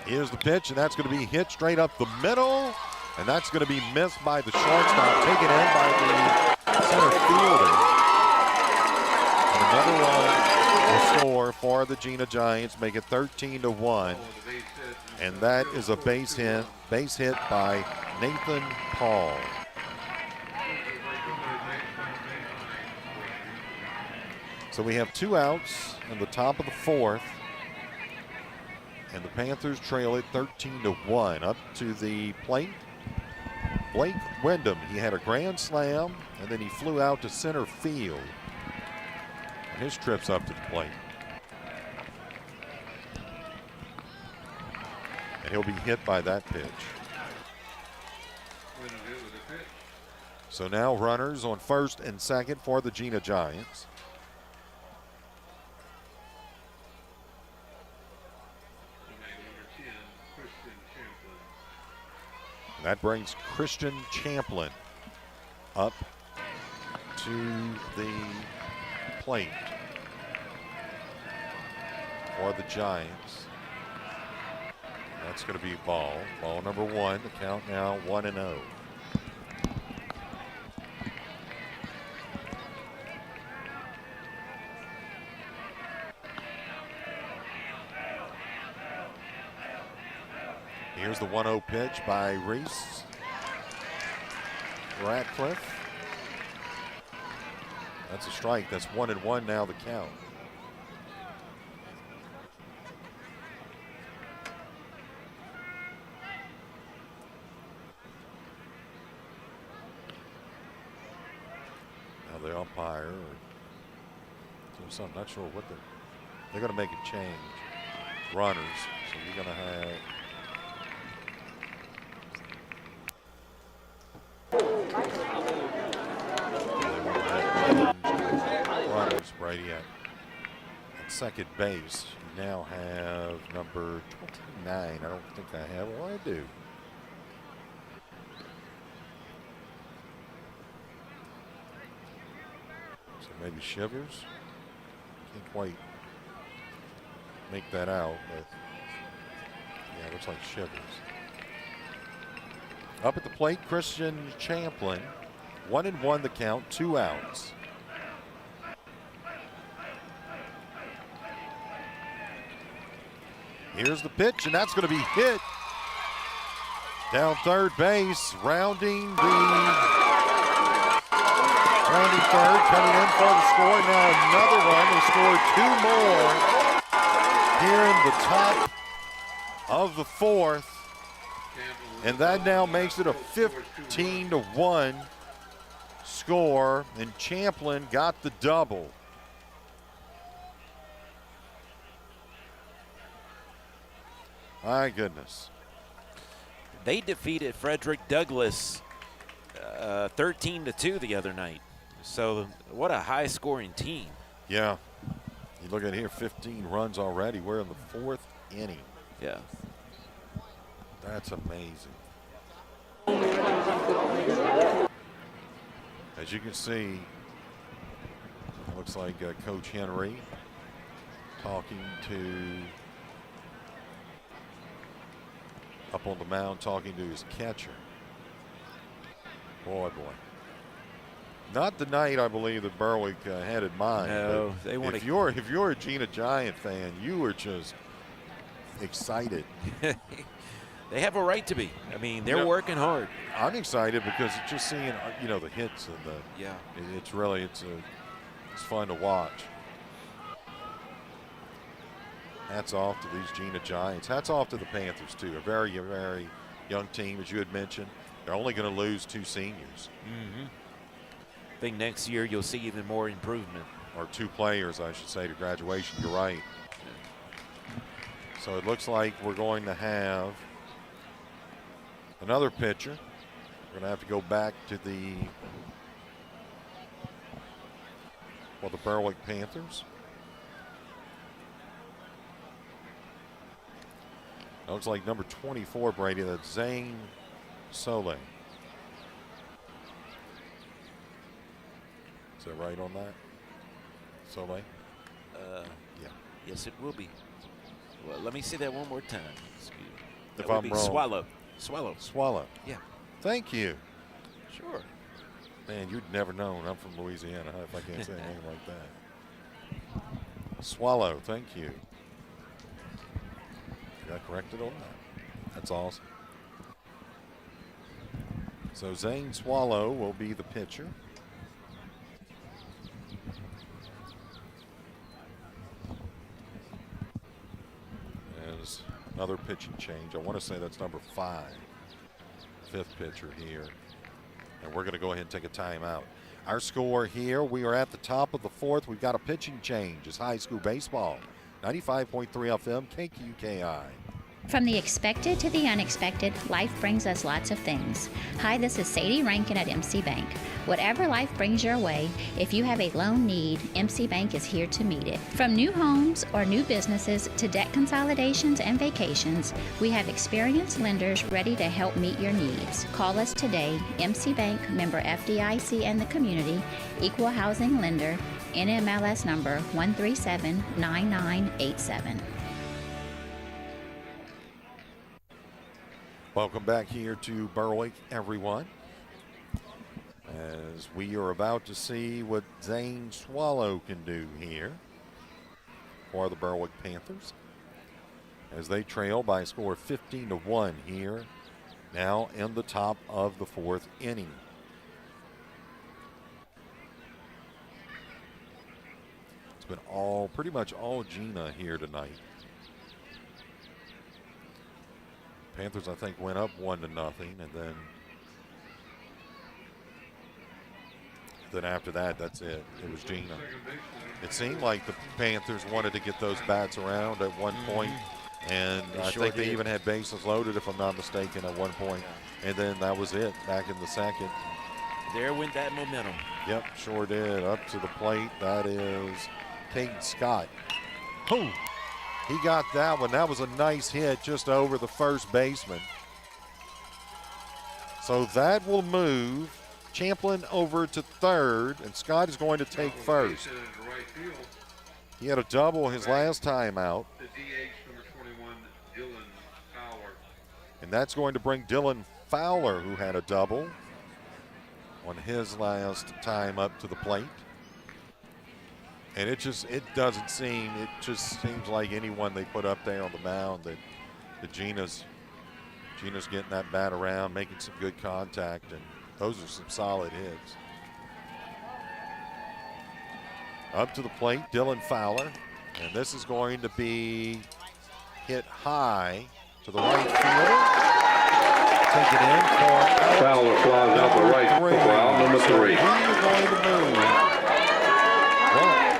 Here's the pitch, and that's going to be hit straight up the middle. And that's going to be missed by the shortstop, taken in by the center fielder. And another run will score for the Jena Giants, make it 13-1. And that is a base hit by Nathan Paul. So we have 2 outs in the top of the 4th. And the Panthers trail it 13-1. Up to the plate, Blake Wyndham. He had a grand slam, and then he flew out to center field. And his trip's up to the plate. And he'll be hit by that pitch. So now runners on first and second for the Jena Giants. That brings Christian Champlin up to the plate for the Giants. That's going to be ball number 1. The count now 1-0. Here's the 1-0 pitch by Reese Ratcliffe. That's a strike. That's 1-1 now, the count. Now the umpire or doing something, not sure what they're going to make a change. Runners, so you're going to have runners right at second base. You now have number 29. I don't think I have. Well, I do. So maybe Shivers. Can't quite make that out, but yeah, it looks like Shivers. Up at the plate, Christian Champlin. 1-1 the count, 2 outs. Here's the pitch, and that's going to be hit down third base, rounding third, coming in for the score. Now another run. They scored 2 more here in the top of the 4th. And that now makes it a 15-1 score, and Champlin got the double. My goodness. They defeated Frederick Douglass 13-2 the other night. So what a high-scoring team. Yeah. You look at here, 15 runs already. We're in the 4th inning. Yeah. That's amazing. As you can see, it looks like Coach Henry talking to, up on the mound, talking to his catcher. Boy. Not the night I believe that Berwick had in mind. No, they want if you're a Jena Giant fan, you were just excited. They have a right to be. I mean, they're working hard. I'm excited because just seeing, the hits and the it's fun to watch. Hats off to these Jena Giants. Hats off to the Panthers too. A very, very young team, as you had mentioned. They're only going to lose 2 seniors. Mm-hmm. I think next year you'll see even more improvement. Or 2 players, I should say, to graduation. You're right. So it looks like we're going to have another pitcher. We're going to have to go back to the Berwick Panthers. It looks like number 24, Brady, that's Zane Soleil. Is that right on that? Soleil? Yeah. Yes, it will be. Well, let me see that one more time. Excuse me. If I'm wrong. Swallow. Swallow. Yeah. Thank you. Sure. Man, you'd never known I'm from Louisiana if I can't say anything like that. Swallow, thank you. I got corrected on that. That's awesome. So Zane Swallow will be the pitcher. There's another pitching change. I want to say that's number 5. 5th pitcher here. And we're going to go ahead and take a timeout. Our score here, we are at the top of the 4th. We've got a pitching change. It's high school baseball. 95.3 FM, KQKI. From the expected to the unexpected, life brings us lots of things. Hi, this is Sadie Rankin at MC Bank. Whatever life brings your way, if you have a loan need, MC Bank is here to meet it. From new homes or new businesses to debt consolidations and vacations, we have experienced lenders ready to help meet your needs. Call us today. MC Bank, member FDIC and the community, equal housing lender, NMLS number 1379987. Welcome back here to Berwick, everyone. As we are about to see what Zane Swallow can do here for the Berwick Panthers. As they trail by a score of 15-1 here, now in the top of the 4th inning. It's been pretty much all Jena here tonight. Panthers, I think, went up 1-0, and then after that, that's it. It was Jena. It seemed like the Panthers wanted to get those bats around at one point, and I think they even had bases loaded, if I'm not mistaken, at one point. And then that was it, back in the 2nd. There went that momentum. Yep, sure did. Up to the plate, that is Caden Scott. Oh! He got that one. That was a nice hit just over the first baseman. So that will move Champlin over to 3rd, and Scott is going to take 1st. He had a double his last time out. And that's going to bring Dylan Fowler, who had a double on his last time up to the plate. And it just seems like anyone they put up there on the mound that Jena's getting that bat around, making some good contact, and those are some solid hits. Up to the plate, Dylan Fowler, and this is going to be hit high to the right fielder. Take it in for Fowler flies out the right for out number 3. So he's going to move.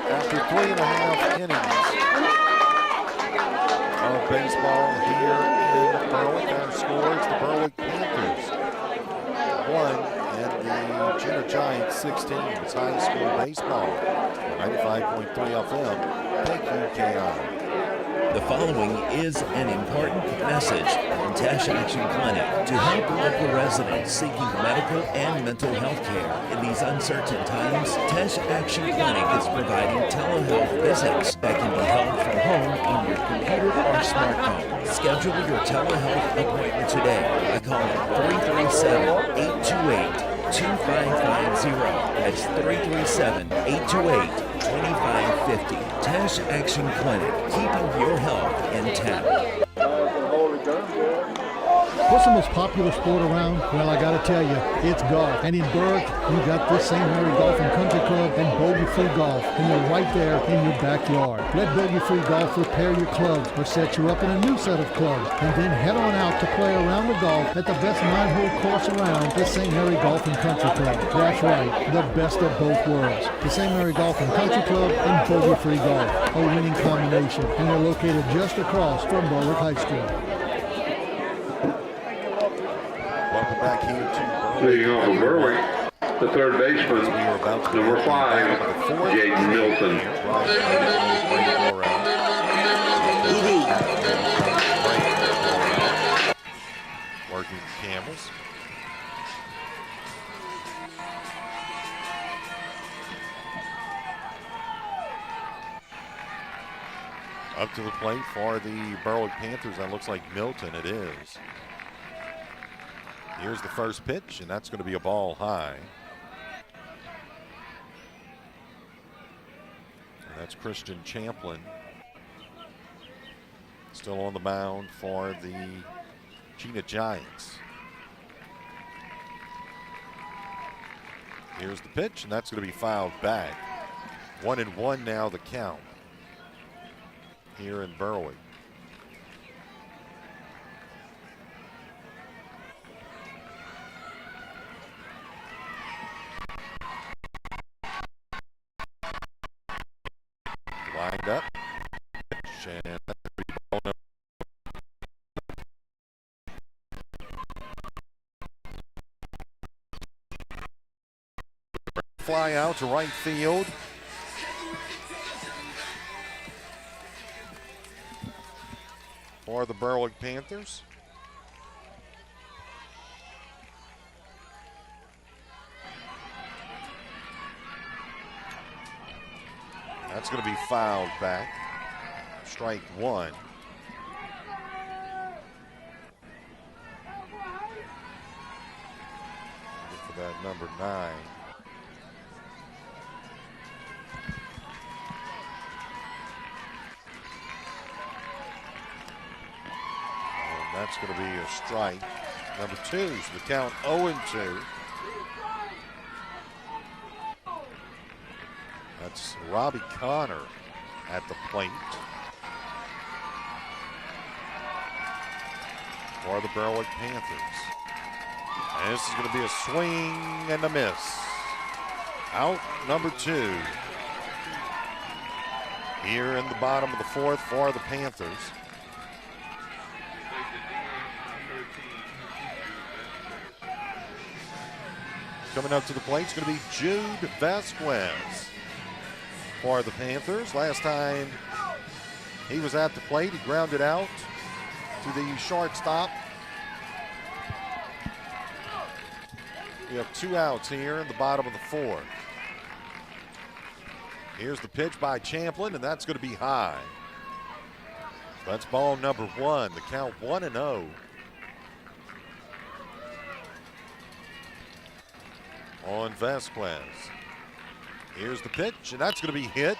After 3.5 innings of baseball here in Berwick, our score is the Berwick Panthers 1 and the Jena Giants 16. It's high school baseball. 95.3 FM, KQKI. The following is an important message from Tash Action Clinic to help local residents seeking medical and mental health care. In these uncertain times, Tash Action Clinic is providing telehealth visits that can be held from home on your computer or smartphone. Schedule your telehealth appointment today by calling 337-828-2550. That's 337-828-2550. Tash Action Clinic, keeping your health intact. What's the most popular sport around? Well, I gotta tell you, it's golf. And in Berwick, you got this St. Mary Golf and Country Club and Bogey Free Golf, and they're right there in your backyard. Let Bogey Free Golf repair your clubs or set you up in a new set of clubs, and then head on out to play around the golf at the best 9-hole course around, the St. Mary Golf and Country Club. That's right, the best of both worlds. The St. Mary Golf and Country Club and Bogey Free Golf, a winning combination, and they're located just across from Berwick High School. Welcome back here to Leading off of Berwick, the 3rd baseman, number 5, Jaden Milton. Working the cameras. Up to the plate for the Berwick Panthers, that looks like Milton, it is. Here's the first pitch, and that's going to be a ball high. That's Christian Champlin. Still on the mound for the Jena Giants. Here's the pitch, and that's going to be fouled back. 1-1 now the count here in Berwick. Lined up. And fly out to right field. For the Berwick Panthers. That's going to be fouled back. Strike one. Look for that number 9. And that's going to be a strike. Number 2, so the count 0-2. That's Robbie Connor at the plate for the Berwick Panthers. And this is going to be a swing and a miss. Out number 2 here in the bottom of the 4th for the Panthers. Coming up to the plate is going to be Jude Vasquez for the Panthers. Last time he was at the plate, he grounded out to the shortstop. We have 2 outs here in the bottom of the 4th. Here's the pitch by Champlin, and that's going to be high. That's ball number 1. The count 1-0. On Vasquez. Here's the pitch, and that's going to be hit.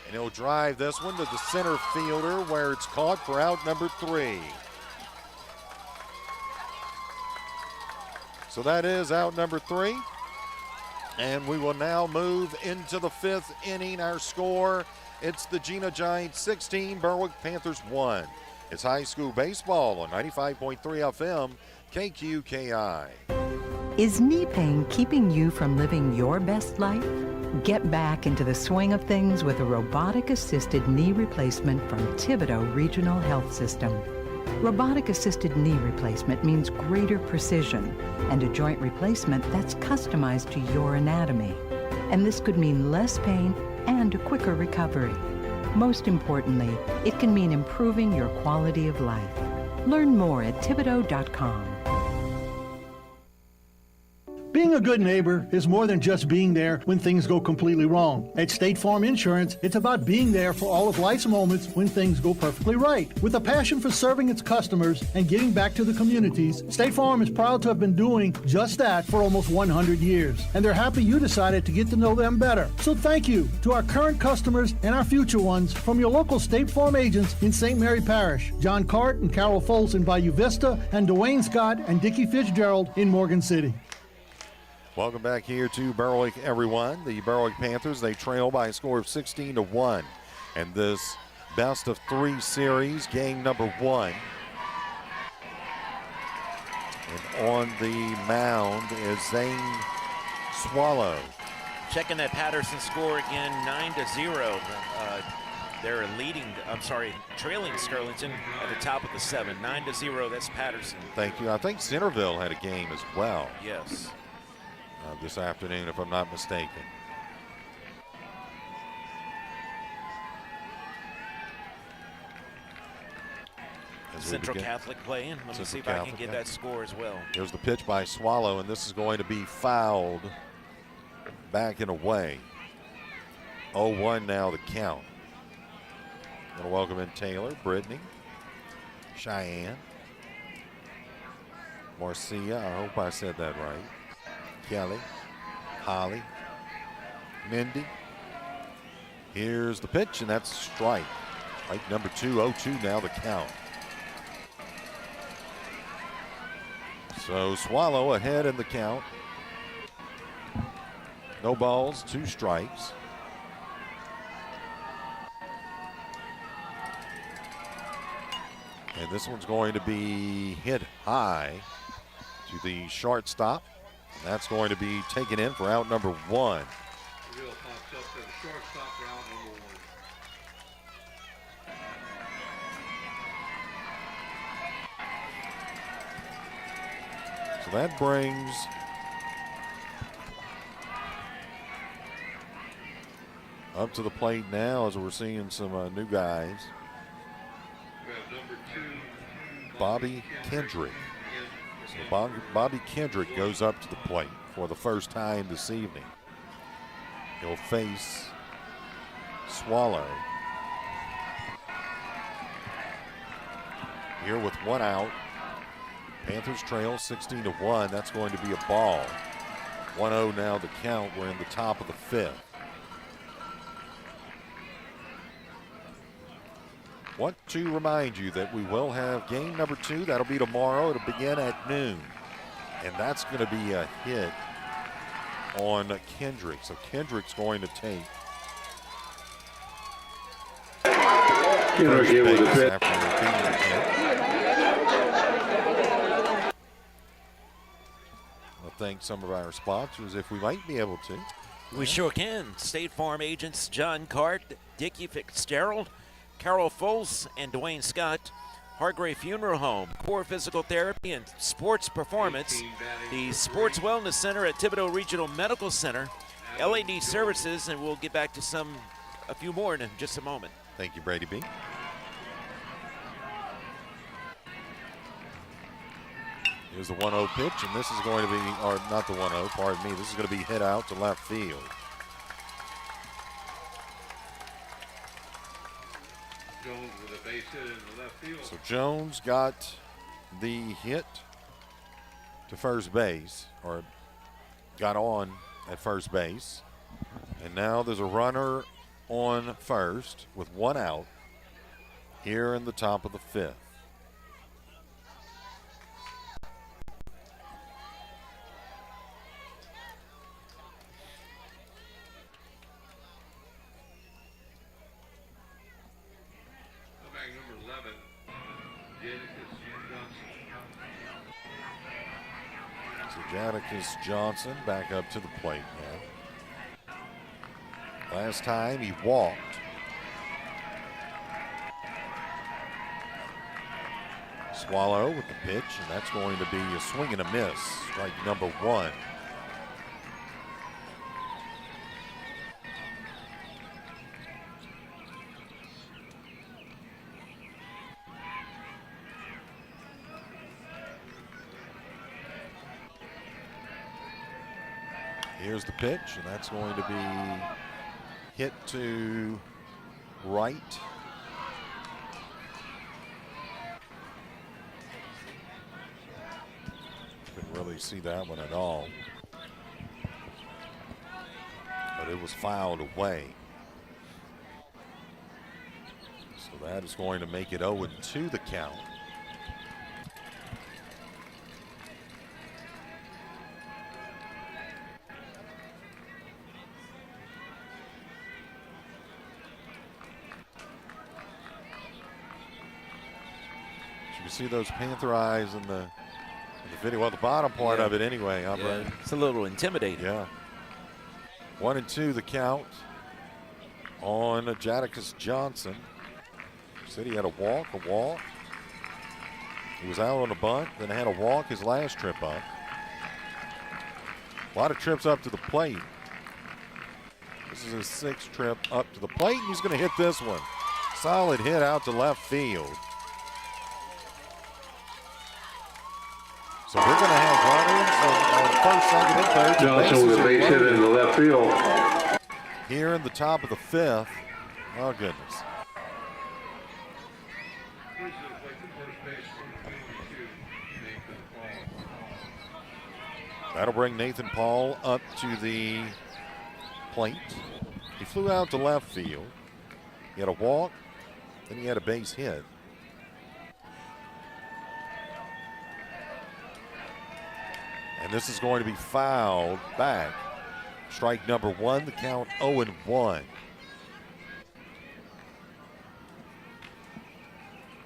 And he'll drive this one to the center fielder where it's caught for out number 3. So that is out number 3. And we will now move into the 5th inning. Our score, it's the Jena Giants 16, Berwick Panthers 1. It's high school baseball on 95.3 FM, KQKI. Is knee pain keeping you from living your best life? Get back into the swing of things with a robotic-assisted knee replacement from Thibodeau Regional Health System. Robotic-assisted knee replacement means greater precision and a joint replacement that's customized to your anatomy. And this could mean less pain and a quicker recovery. Most importantly, it can mean improving your quality of life. Learn more at thibodeau.com. Being a good neighbor is more than just being there when things go completely wrong. At State Farm Insurance, it's about being there for all of life's moments when things go perfectly right. With a passion for serving its customers and giving back to the communities, State Farm is proud to have been doing just that for almost 100 years. And they're happy you decided to get to know them better. So thank you to our current customers and our future ones from your local State Farm agents in St. Mary Parish, John Cart and Carol Foltz in Bayou Vista, and Dwayne Scott and Dickie Fitzgerald in Morgan City. Welcome back here to Berwick, everyone. The Berwick Panthers, they trail by a score of 16-1. And this best of 3 series, game number 1. And on the mound is Zane Swallow. Checking that Patterson score again, 9-0. They're trailing Sterlington at the top of the 7. 9-0, that's Patterson. Thank you. I think Centerville had a game as well. Yes. This afternoon, if I'm not mistaken. Central Catholic playing. Let me see if I can get that score as well. Here's the pitch by Swallow, and this is going to be fouled back and away. 0-1 now the count. I'm going to welcome in Taylor, Brittany, Cheyenne, Marcia, I hope I said that right, Kelly, Holly, Mindy, Here's the pitch, and that's strike. Strike number 2, 0-2 now the count. So Swallow ahead in the count. No balls, 2 strikes. And this one's going to be hit high to the shortstop. That's going to be taken in for out number 1. So that brings up to the plate now as we're seeing some new guys. Bobby Kendrick. So Bobby Kendrick goes up to the plate for the first time this evening. He'll face Swallow. Here with 1 out. Panthers trail 16-1. That's going to be a ball. 1-0 now the count. We're in the top of the 5th. Want to remind you that we will have game number 2. That'll be tomorrow. It'll begin at noon. And that's going to be a hit on Kendrick. So Kendrick's going to take first base after being hit. I'll thank some of our sponsors if we might be able to. We sure can. State Farm agents John Cart, Dickie Fitzgerald, Carol Foles, and Dwayne Scott. Hargrave Funeral Home, Core Physical Therapy and Sports Performance, the Sports Wellness Center at Thibodeau Regional Medical Center, LAD Services, and we'll get back to a few more in just a moment. Thank you, Brady B. Here's the 1-0 pitch, and this is going to be, or not the 1-0, pardon me, this is going to be hit out to left field. Jones with a base hit in the left field. So Jones got the hit to first base, or got on at first base. And now there's a runner on first with 1 out here in the top of the 5th. Number 11, So Jadakiss Johnson back up to the plate now. Last time he walked. Swallow with the pitch, and that's going to be a swing and a miss. Strike number 1. Here's the pitch, and that's going to be hit to right. Couldn't really see that one at all. But it was fouled away. So that is going to make it 0-2 the count. See those Panther eyes in the video. Well, the bottom part of it anyway. Right? It's a little intimidating. Yeah. 1-2 the count on Jadakiss Johnson. Said he had a walk. He was out on a bunt, then had a walk his last trip up. A lot of trips up to the plate. This is his 6th trip up to the plate, and he's going to hit this one. Solid hit out to left field. So we're going to have runners on first, second, and third. Johnson with a base hit in the left field. Here in the top of the 5th. Oh, goodness. That'll bring Nathan Paul up to the plate. He flew out to left field. He had a walk, then he had a base hit. And this is going to be fouled back. Strike number 1, the count 0-1.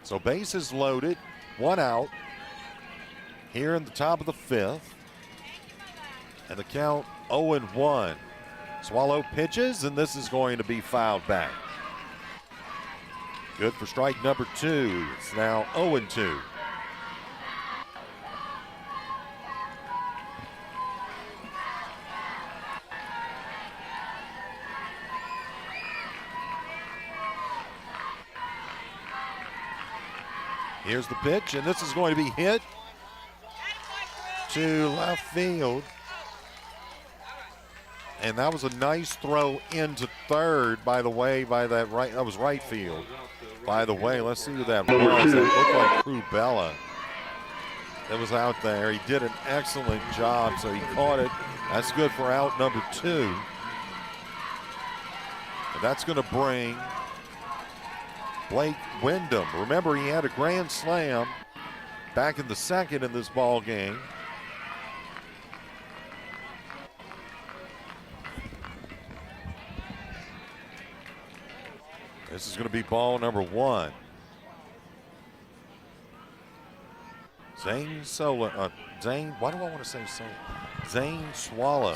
So bases loaded, 1 out here in the top of the 5th. And the count 0-1. Swallow pitches, and this is going to be fouled back. Good for strike number 2. It's now 0-2. Here's the pitch, and this is going to be hit to left field. And that was a nice throw into third, by the way, by that right. That was right field. By the way, let's see who that was. That looked like Crubella that was out there. He did an excellent job, so he caught it. That's good for out number 2. And that's going to bring Blake Wyndham. Remember, he had a grand slam back in the 2nd in this ball game. This is going to be ball number 1. Zane why do I want to say Solo? Zane Swallow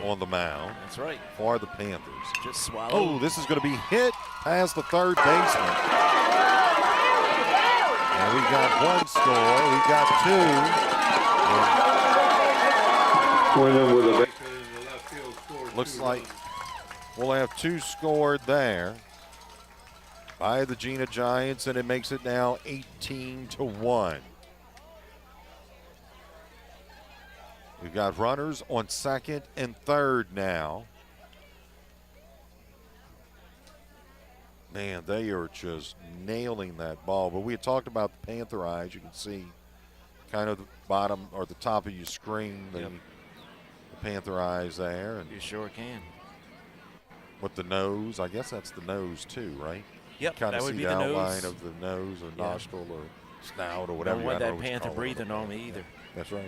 on the mound. That's right. For the Panthers. Just Swallow. Oh, this is going to be hit past the third baseman. And we got 1 score. We got 2. Looks like we'll have 2 scored there by the Jena Giants, and it makes it now 18-1. We've got runners on 2nd and 3rd now. Man, they are just nailing that ball. But we had talked about the Panther eyes. You can see kind of the bottom or the top of your screen, the Panther eyes there. And you sure can. With the nose, I guess that's the nose too, right? Yep, kind that of would see be the the outline nose. of the nose or nostril or snout or whatever. Don't want that Panther breathing on me either. That's right.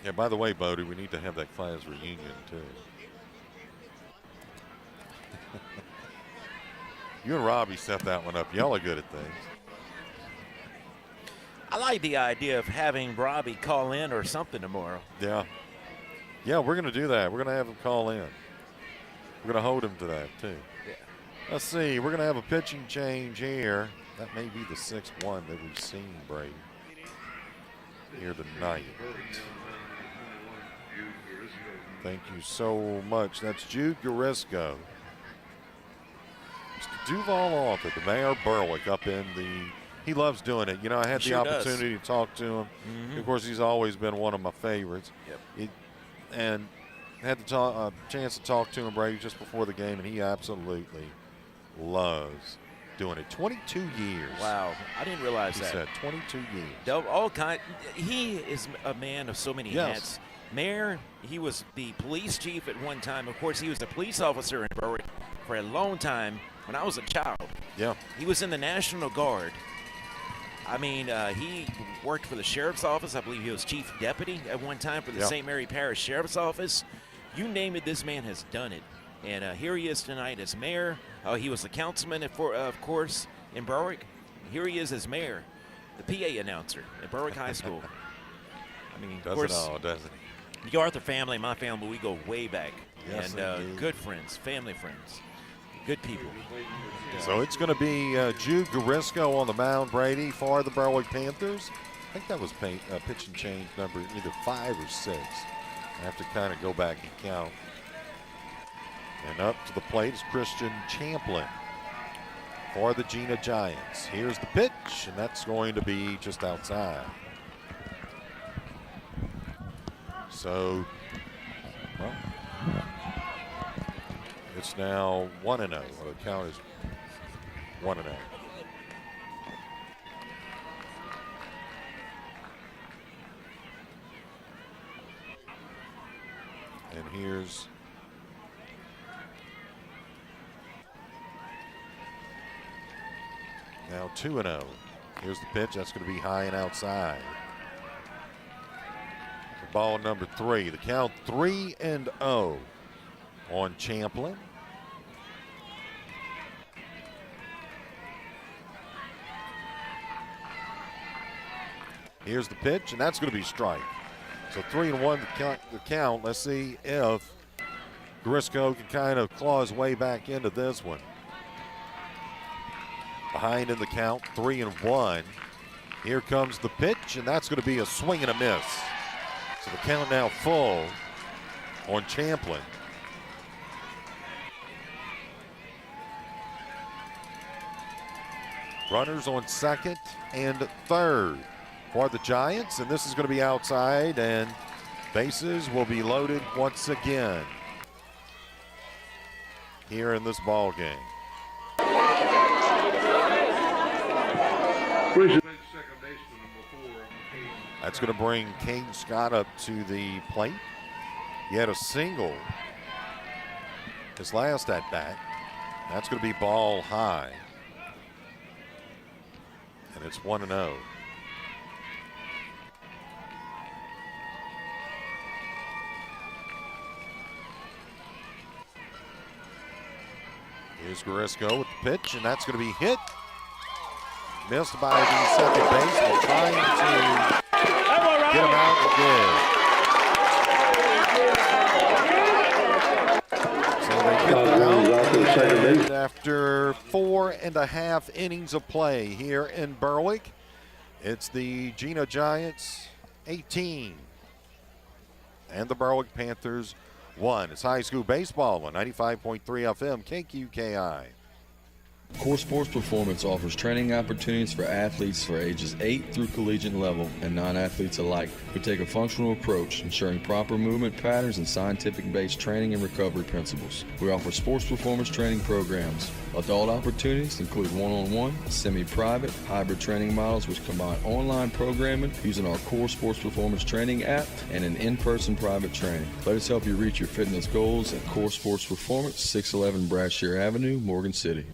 Yeah, by the way, Bodie, we need to have that class reunion, too. You and Robbie set that one up. Y'all are good at things. I like the idea of having Robbie call in or something tomorrow. Yeah. Yeah, we're going to do that. We're going to have him call in. We're going to hold him to that, too. Yeah. Let's see. We're going to have a pitching change here. That may be the 6th one that we've seen, Brady, here tonight. Thank you so much. That's Jude Garisco. Mr. Duval Arthur, the mayor of Berwick, up in the. He loves doing it. You know, I had the opportunity to talk to him. Mm-hmm. Of course, he's always been one of my favorites. Yep. And had the chance to talk to him, Brady, just before the game, and he absolutely loves doing it. 22 years. Wow, I didn't realize that. He said 22 years. All kind. He is a man of so many hats. Mayor, he was the police chief at one time. Of course, he was a police officer in Berwick for a long time when I was a child. Yeah. He was in the National Guard. I mean, he worked for the sheriff's office. I believe he was chief deputy at one time for the St. Mary Parish Sheriff's Office. You name it, this man has done it. And here he is tonight as mayor. He was the councilman, of course, in Berwick. Here he is as mayor, the PA announcer at Berwick High School. I mean, does of course, it all, doesn't he? The Arthur family, my family, we go way back. Yes, and good friends, family friends, good people. So it's going to be Jude Garisco on the mound, Brady, for the Berwick Panthers. I think that was pitch and change number either 5 or 6. I have to kind of go back and count. And up to the plate is Christian Champlin for the Jena Giants. Here's the pitch, and that's going to be just outside. So, well, it's now 1-0. The count is 1-0. And here's now 2-0. Here's the pitch. That's going to be high and outside. Ball number 3. The count 3-0 on Champlin. Here's the pitch, and that's going to be strike. So 3-1 the count. Let's see if Grisco can kind of claw his way back into this one. Behind in the count, 3-1. Here comes the pitch, and that's going to be a swing and a miss. So the count now full on Champlin. Runners on second and third for the Giants, and this is going to be outside, and bases will be loaded once again here in this ball game. That's going to bring Caden Scott up to the plate. He had a single his last at bat. That's going to be ball high. And it's 1-0. Here's Grisco with the pitch, and that's going to be hit. Missed by the second baseman, trying to get him out again. So they get him out after 4.5 innings of play here in Berwick. It's the Jena Giants 18 and the Berwick Panthers 1. It's high school baseball on 95.3 FM KQKI. Core Sports Performance offers training opportunities for athletes for ages 8 through collegiate level and non-athletes alike. We take a functional approach, ensuring proper movement patterns and scientific-based training and recovery principles. We offer sports performance training programs. Adult opportunities include one-on-one, semi-private, hybrid training models which combine online programming using our Core Sports Performance Training app and an in-person private training. Let us help you reach your fitness goals at Core Sports Performance, 611 Brashear Avenue, Morgan City.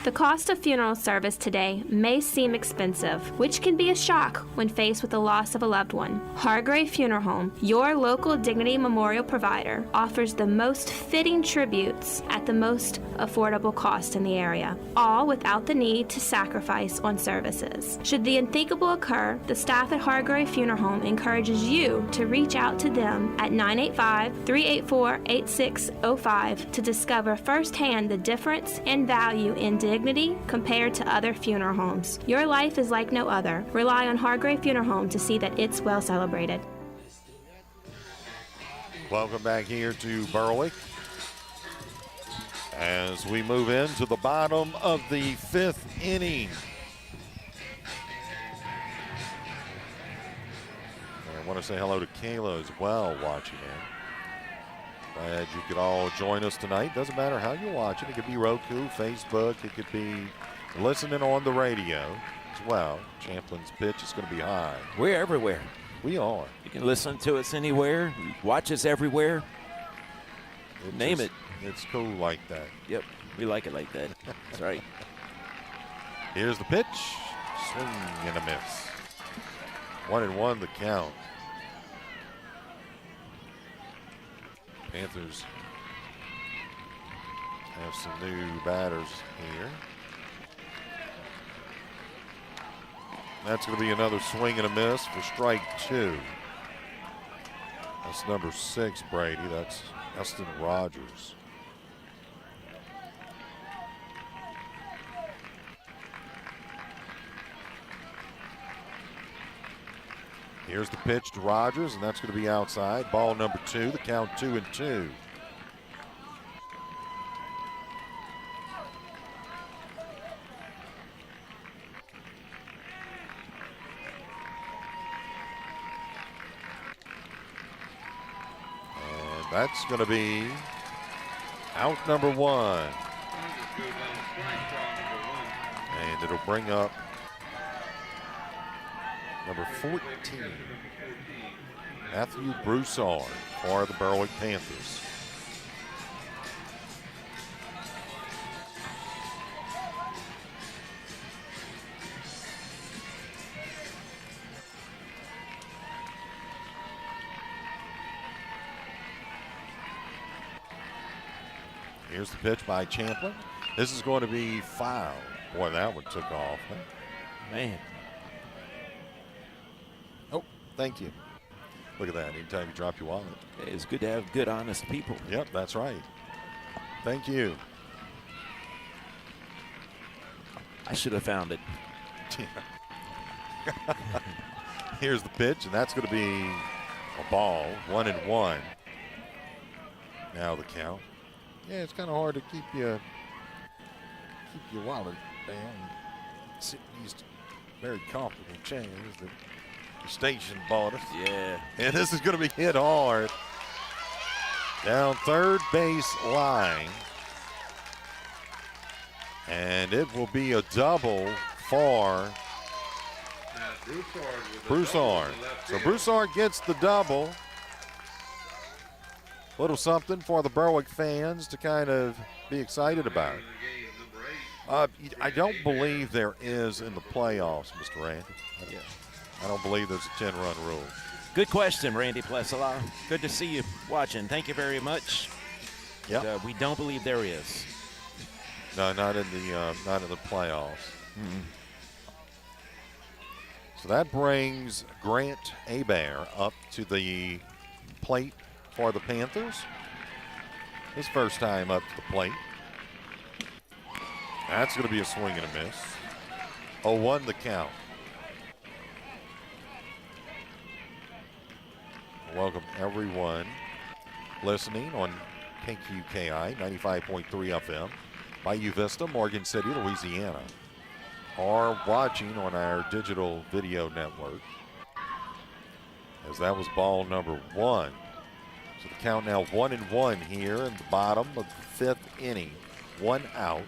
The cost of funeral service today may seem expensive, which can be a shock when faced with the loss of a loved one. Hargrave Funeral Home, your local dignity memorial provider, offers the most fitting tributes at the most affordable cost in the area, all without the need to sacrifice on services. Should the unthinkable occur, the staff at Hargrave Funeral Home encourages you to reach out to them at 985-384-8605 to discover firsthand the difference and value in dignity compared to other funeral homes. Your life is like no other. Rely on Hargrave Funeral Home to see that it's well celebrated. Welcome back here to Berwick as we move into the bottom of the 5th inning. I want to say hello to Kayla as well watching in. Glad you could all join us tonight. Doesn't matter how you watch it. It could be Roku, Facebook. It could be listening on the radio as well. Champlin's pitch is going to be high. We're everywhere. We are. You can listen to us anywhere, watch us everywhere. Name it. It's cool like that. Yep, we like it like that. That's right. Here's the pitch. Swing and a miss. 1-1 the count. Panthers have some new batters here. That's going to be another swing and a miss for strike 2. That's number 6, Brady. That's Eston Rogers. Here's the pitch to Rogers, and that's going to be outside. Ball number 2, the count 2-2. And that's going to be out number 1. And it'll bring up number 14. Matthew Broussard for the Berwick Panthers. Here's the pitch by Champlin. This is going to be foul. Boy, that one took off. Huh? Man. Oh, thank you. Look at that. Anytime you drop your wallet. It's good to have good, honest people. Yep, that's right. Thank you. I should have found it. Here's the pitch, and that's going to be a ball. 1-1. Now the count. Yeah, it's kind of hard to keep your wallet down. Sit in these very comfortable chairs that the station bought us. Yeah. And this is going to be hit hard. Down third base line. And it will be a double for Broussard. So Broussard gets the double. Little something for the Berwick fans to kind of be excited about. I don't believe there is in the playoffs, Mr. Randy. I don't believe there's a 10-run rule. Good question, Randy Plesala. Good to see you watching. Thank you very much. Yeah. We don't believe there is. No, not in the playoffs. Mm-hmm. So that brings Grant Hebert up to the plate for the Panthers. His first time up to the plate. That's going to be a swing and a miss. 0-1 the count. Welcome everyone listening on KQKI 95.3 FM, Bayou Vista, Morgan City, Louisiana, or watching on our digital video network. As that was ball number 1. So the count now 1-1 here in the bottom of the 5th inning. 1 out.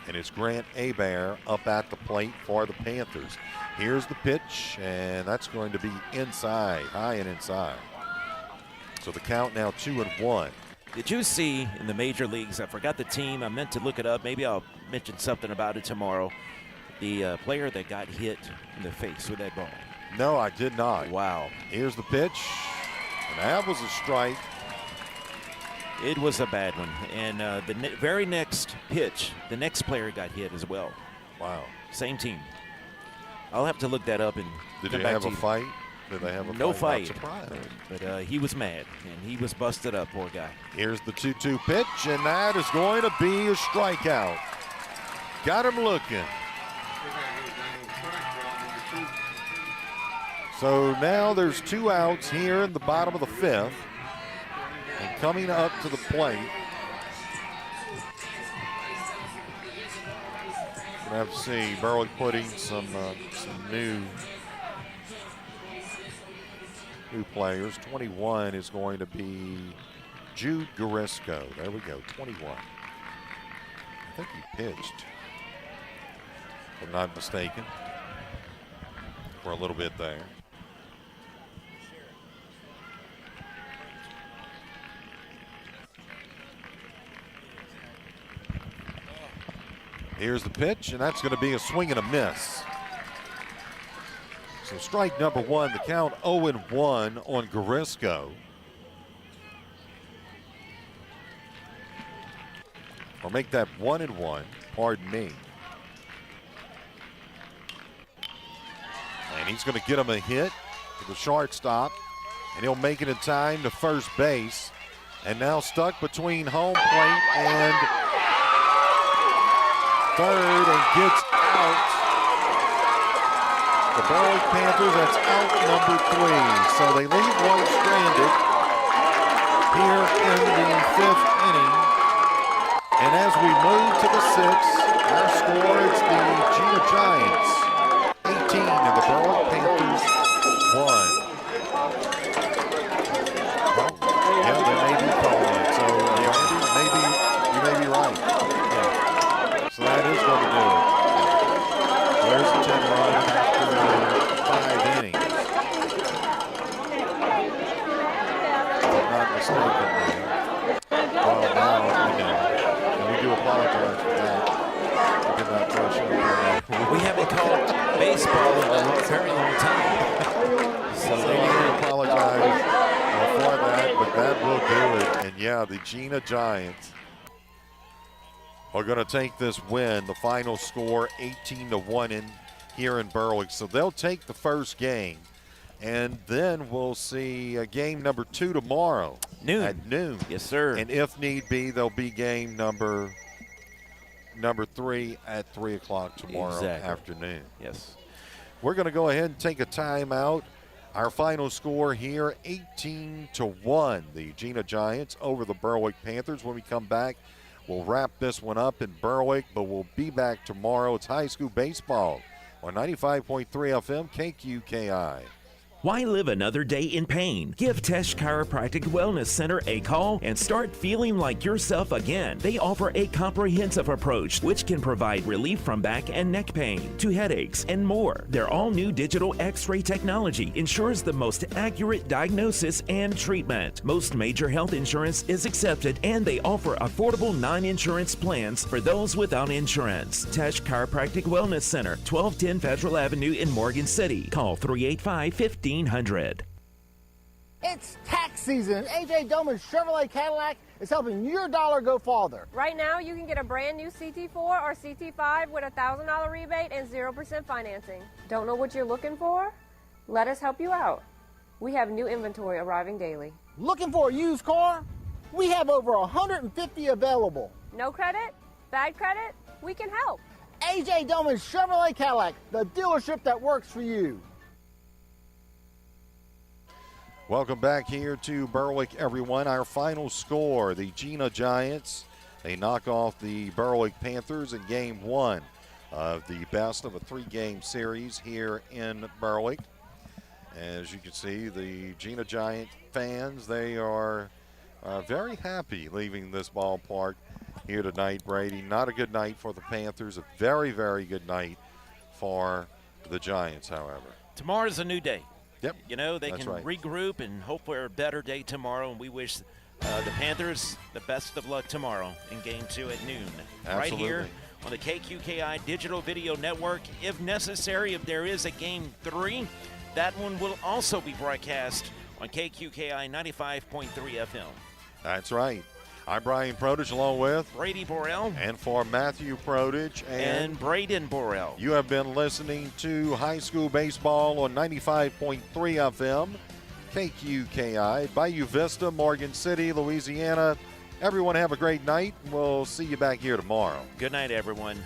And it's Grant Hebert up at the plate for the Panthers. Here's the pitch, and that's going to be inside, high and inside. So the count now 2-1. Did you see in the major leagues, I forgot the team, I meant to look it up, maybe I'll mention something about it tomorrow, the player that got hit in the face with that ball? No, I did not. Wow. Here's the pitch, and that was a strike. It was a bad one, and the very next pitch, the next player got hit as well. Wow. Same team. I'll have to look that up and Did come they back have to a you. fight? Did they have a No fight? fight. Not surprised. But he was mad, and he was busted up, poor guy. Here's the 2-2 pitch, and that is going to be a strikeout. Got him looking. So now there's 2 outs here in the bottom of the 5th. And coming up to the plate, we're going to have to see Berwick putting some new players. 21 is going to be Jude Garisco. There we go, 21. I think he pitched, if I'm not mistaken, for a little bit there. Here's the pitch, and that's going to be a swing and a miss. So strike number 1, the count 0-1 on Garisco. Or make that 1-1, pardon me. And he's going to get him a hit to the shortstop, and he'll make it in time to first base. And now stuck between home plate and third, and gets out. The Berwick Panthers, that's out number 3. So they leave one stranded here in the 5th inning. And as we move to the 6th, our score is the Jena Giants 18 and the Berwick Panthers 1. Well, yeah, they may be calling. So you may be right. Yeah. So that is going to do it. There's a 10-run after 5 innings. We haven't called baseball in a very long time. So I apologize for that, but that will do it. And yeah, the Jena Giants are going to take this win. The final score 18-1 here in Berwick. So they'll take the first game. And then we'll see game number 2 tomorrow. At noon. Yes, sir. And if need be, there'll be game number 3 at 3 o'clock tomorrow afternoon. Yes. We're going to go ahead and take a timeout. Our final score here, 18-1. The Jena Giants over the Berwick Panthers. When we come back, we'll wrap this one up in Berwick, but we'll be back tomorrow. It's high school baseball on 95.3 FM KQKI. Why live another day in pain? Give Tesh Chiropractic Wellness Center a call and start feeling like yourself again. They offer a comprehensive approach which can provide relief from back and neck pain to headaches and more. Their all-new digital X-ray technology ensures the most accurate diagnosis and treatment. Most major health insurance is accepted, and they offer affordable non-insurance plans for those without insurance. Tesh Chiropractic Wellness Center, 1210 Federal Avenue in Morgan City. Call 385-1500. It's tax season, and AJ Doman Chevrolet Cadillac is helping your dollar go farther. Right now, you can get a brand new CT4 or CT5 with a $1,000 rebate and 0% financing. Don't know what you're looking for? Let us help you out. We have new inventory arriving daily. Looking for a used car? We have over 150 available. No credit? Bad credit? We can help. AJ Doman Chevrolet Cadillac, the dealership that works for you. Welcome back here to Berwick, everyone. Our final score, the Jena Giants, they knock off the Berwick Panthers in game 1 of the best of a 3-game series here in Berwick. As you can see, the Jena Giant fans, they are very happy leaving this ballpark here tonight, Brady. Not a good night for the Panthers, a very, very good night for the Giants, however. Tomorrow's a new day. Yep. You know, they can regroup and hope for a better day tomorrow, and we wish the Panthers the best of luck tomorrow in Game 2 at noon. Absolutely. Right here on the KQKI Digital Video Network. If necessary, if there is a Game 3, that one will also be broadcast on KQKI 95.3 FM. That's right. I'm Brian Prodich along with Brady Borrell. And for Matthew Prodich and Braden Borrell. You have been listening to high school baseball on 95.3 FM, KQKI, Bayou Vista, Morgan City, Louisiana. Everyone have a great night. We'll see you back here tomorrow. Good night, everyone.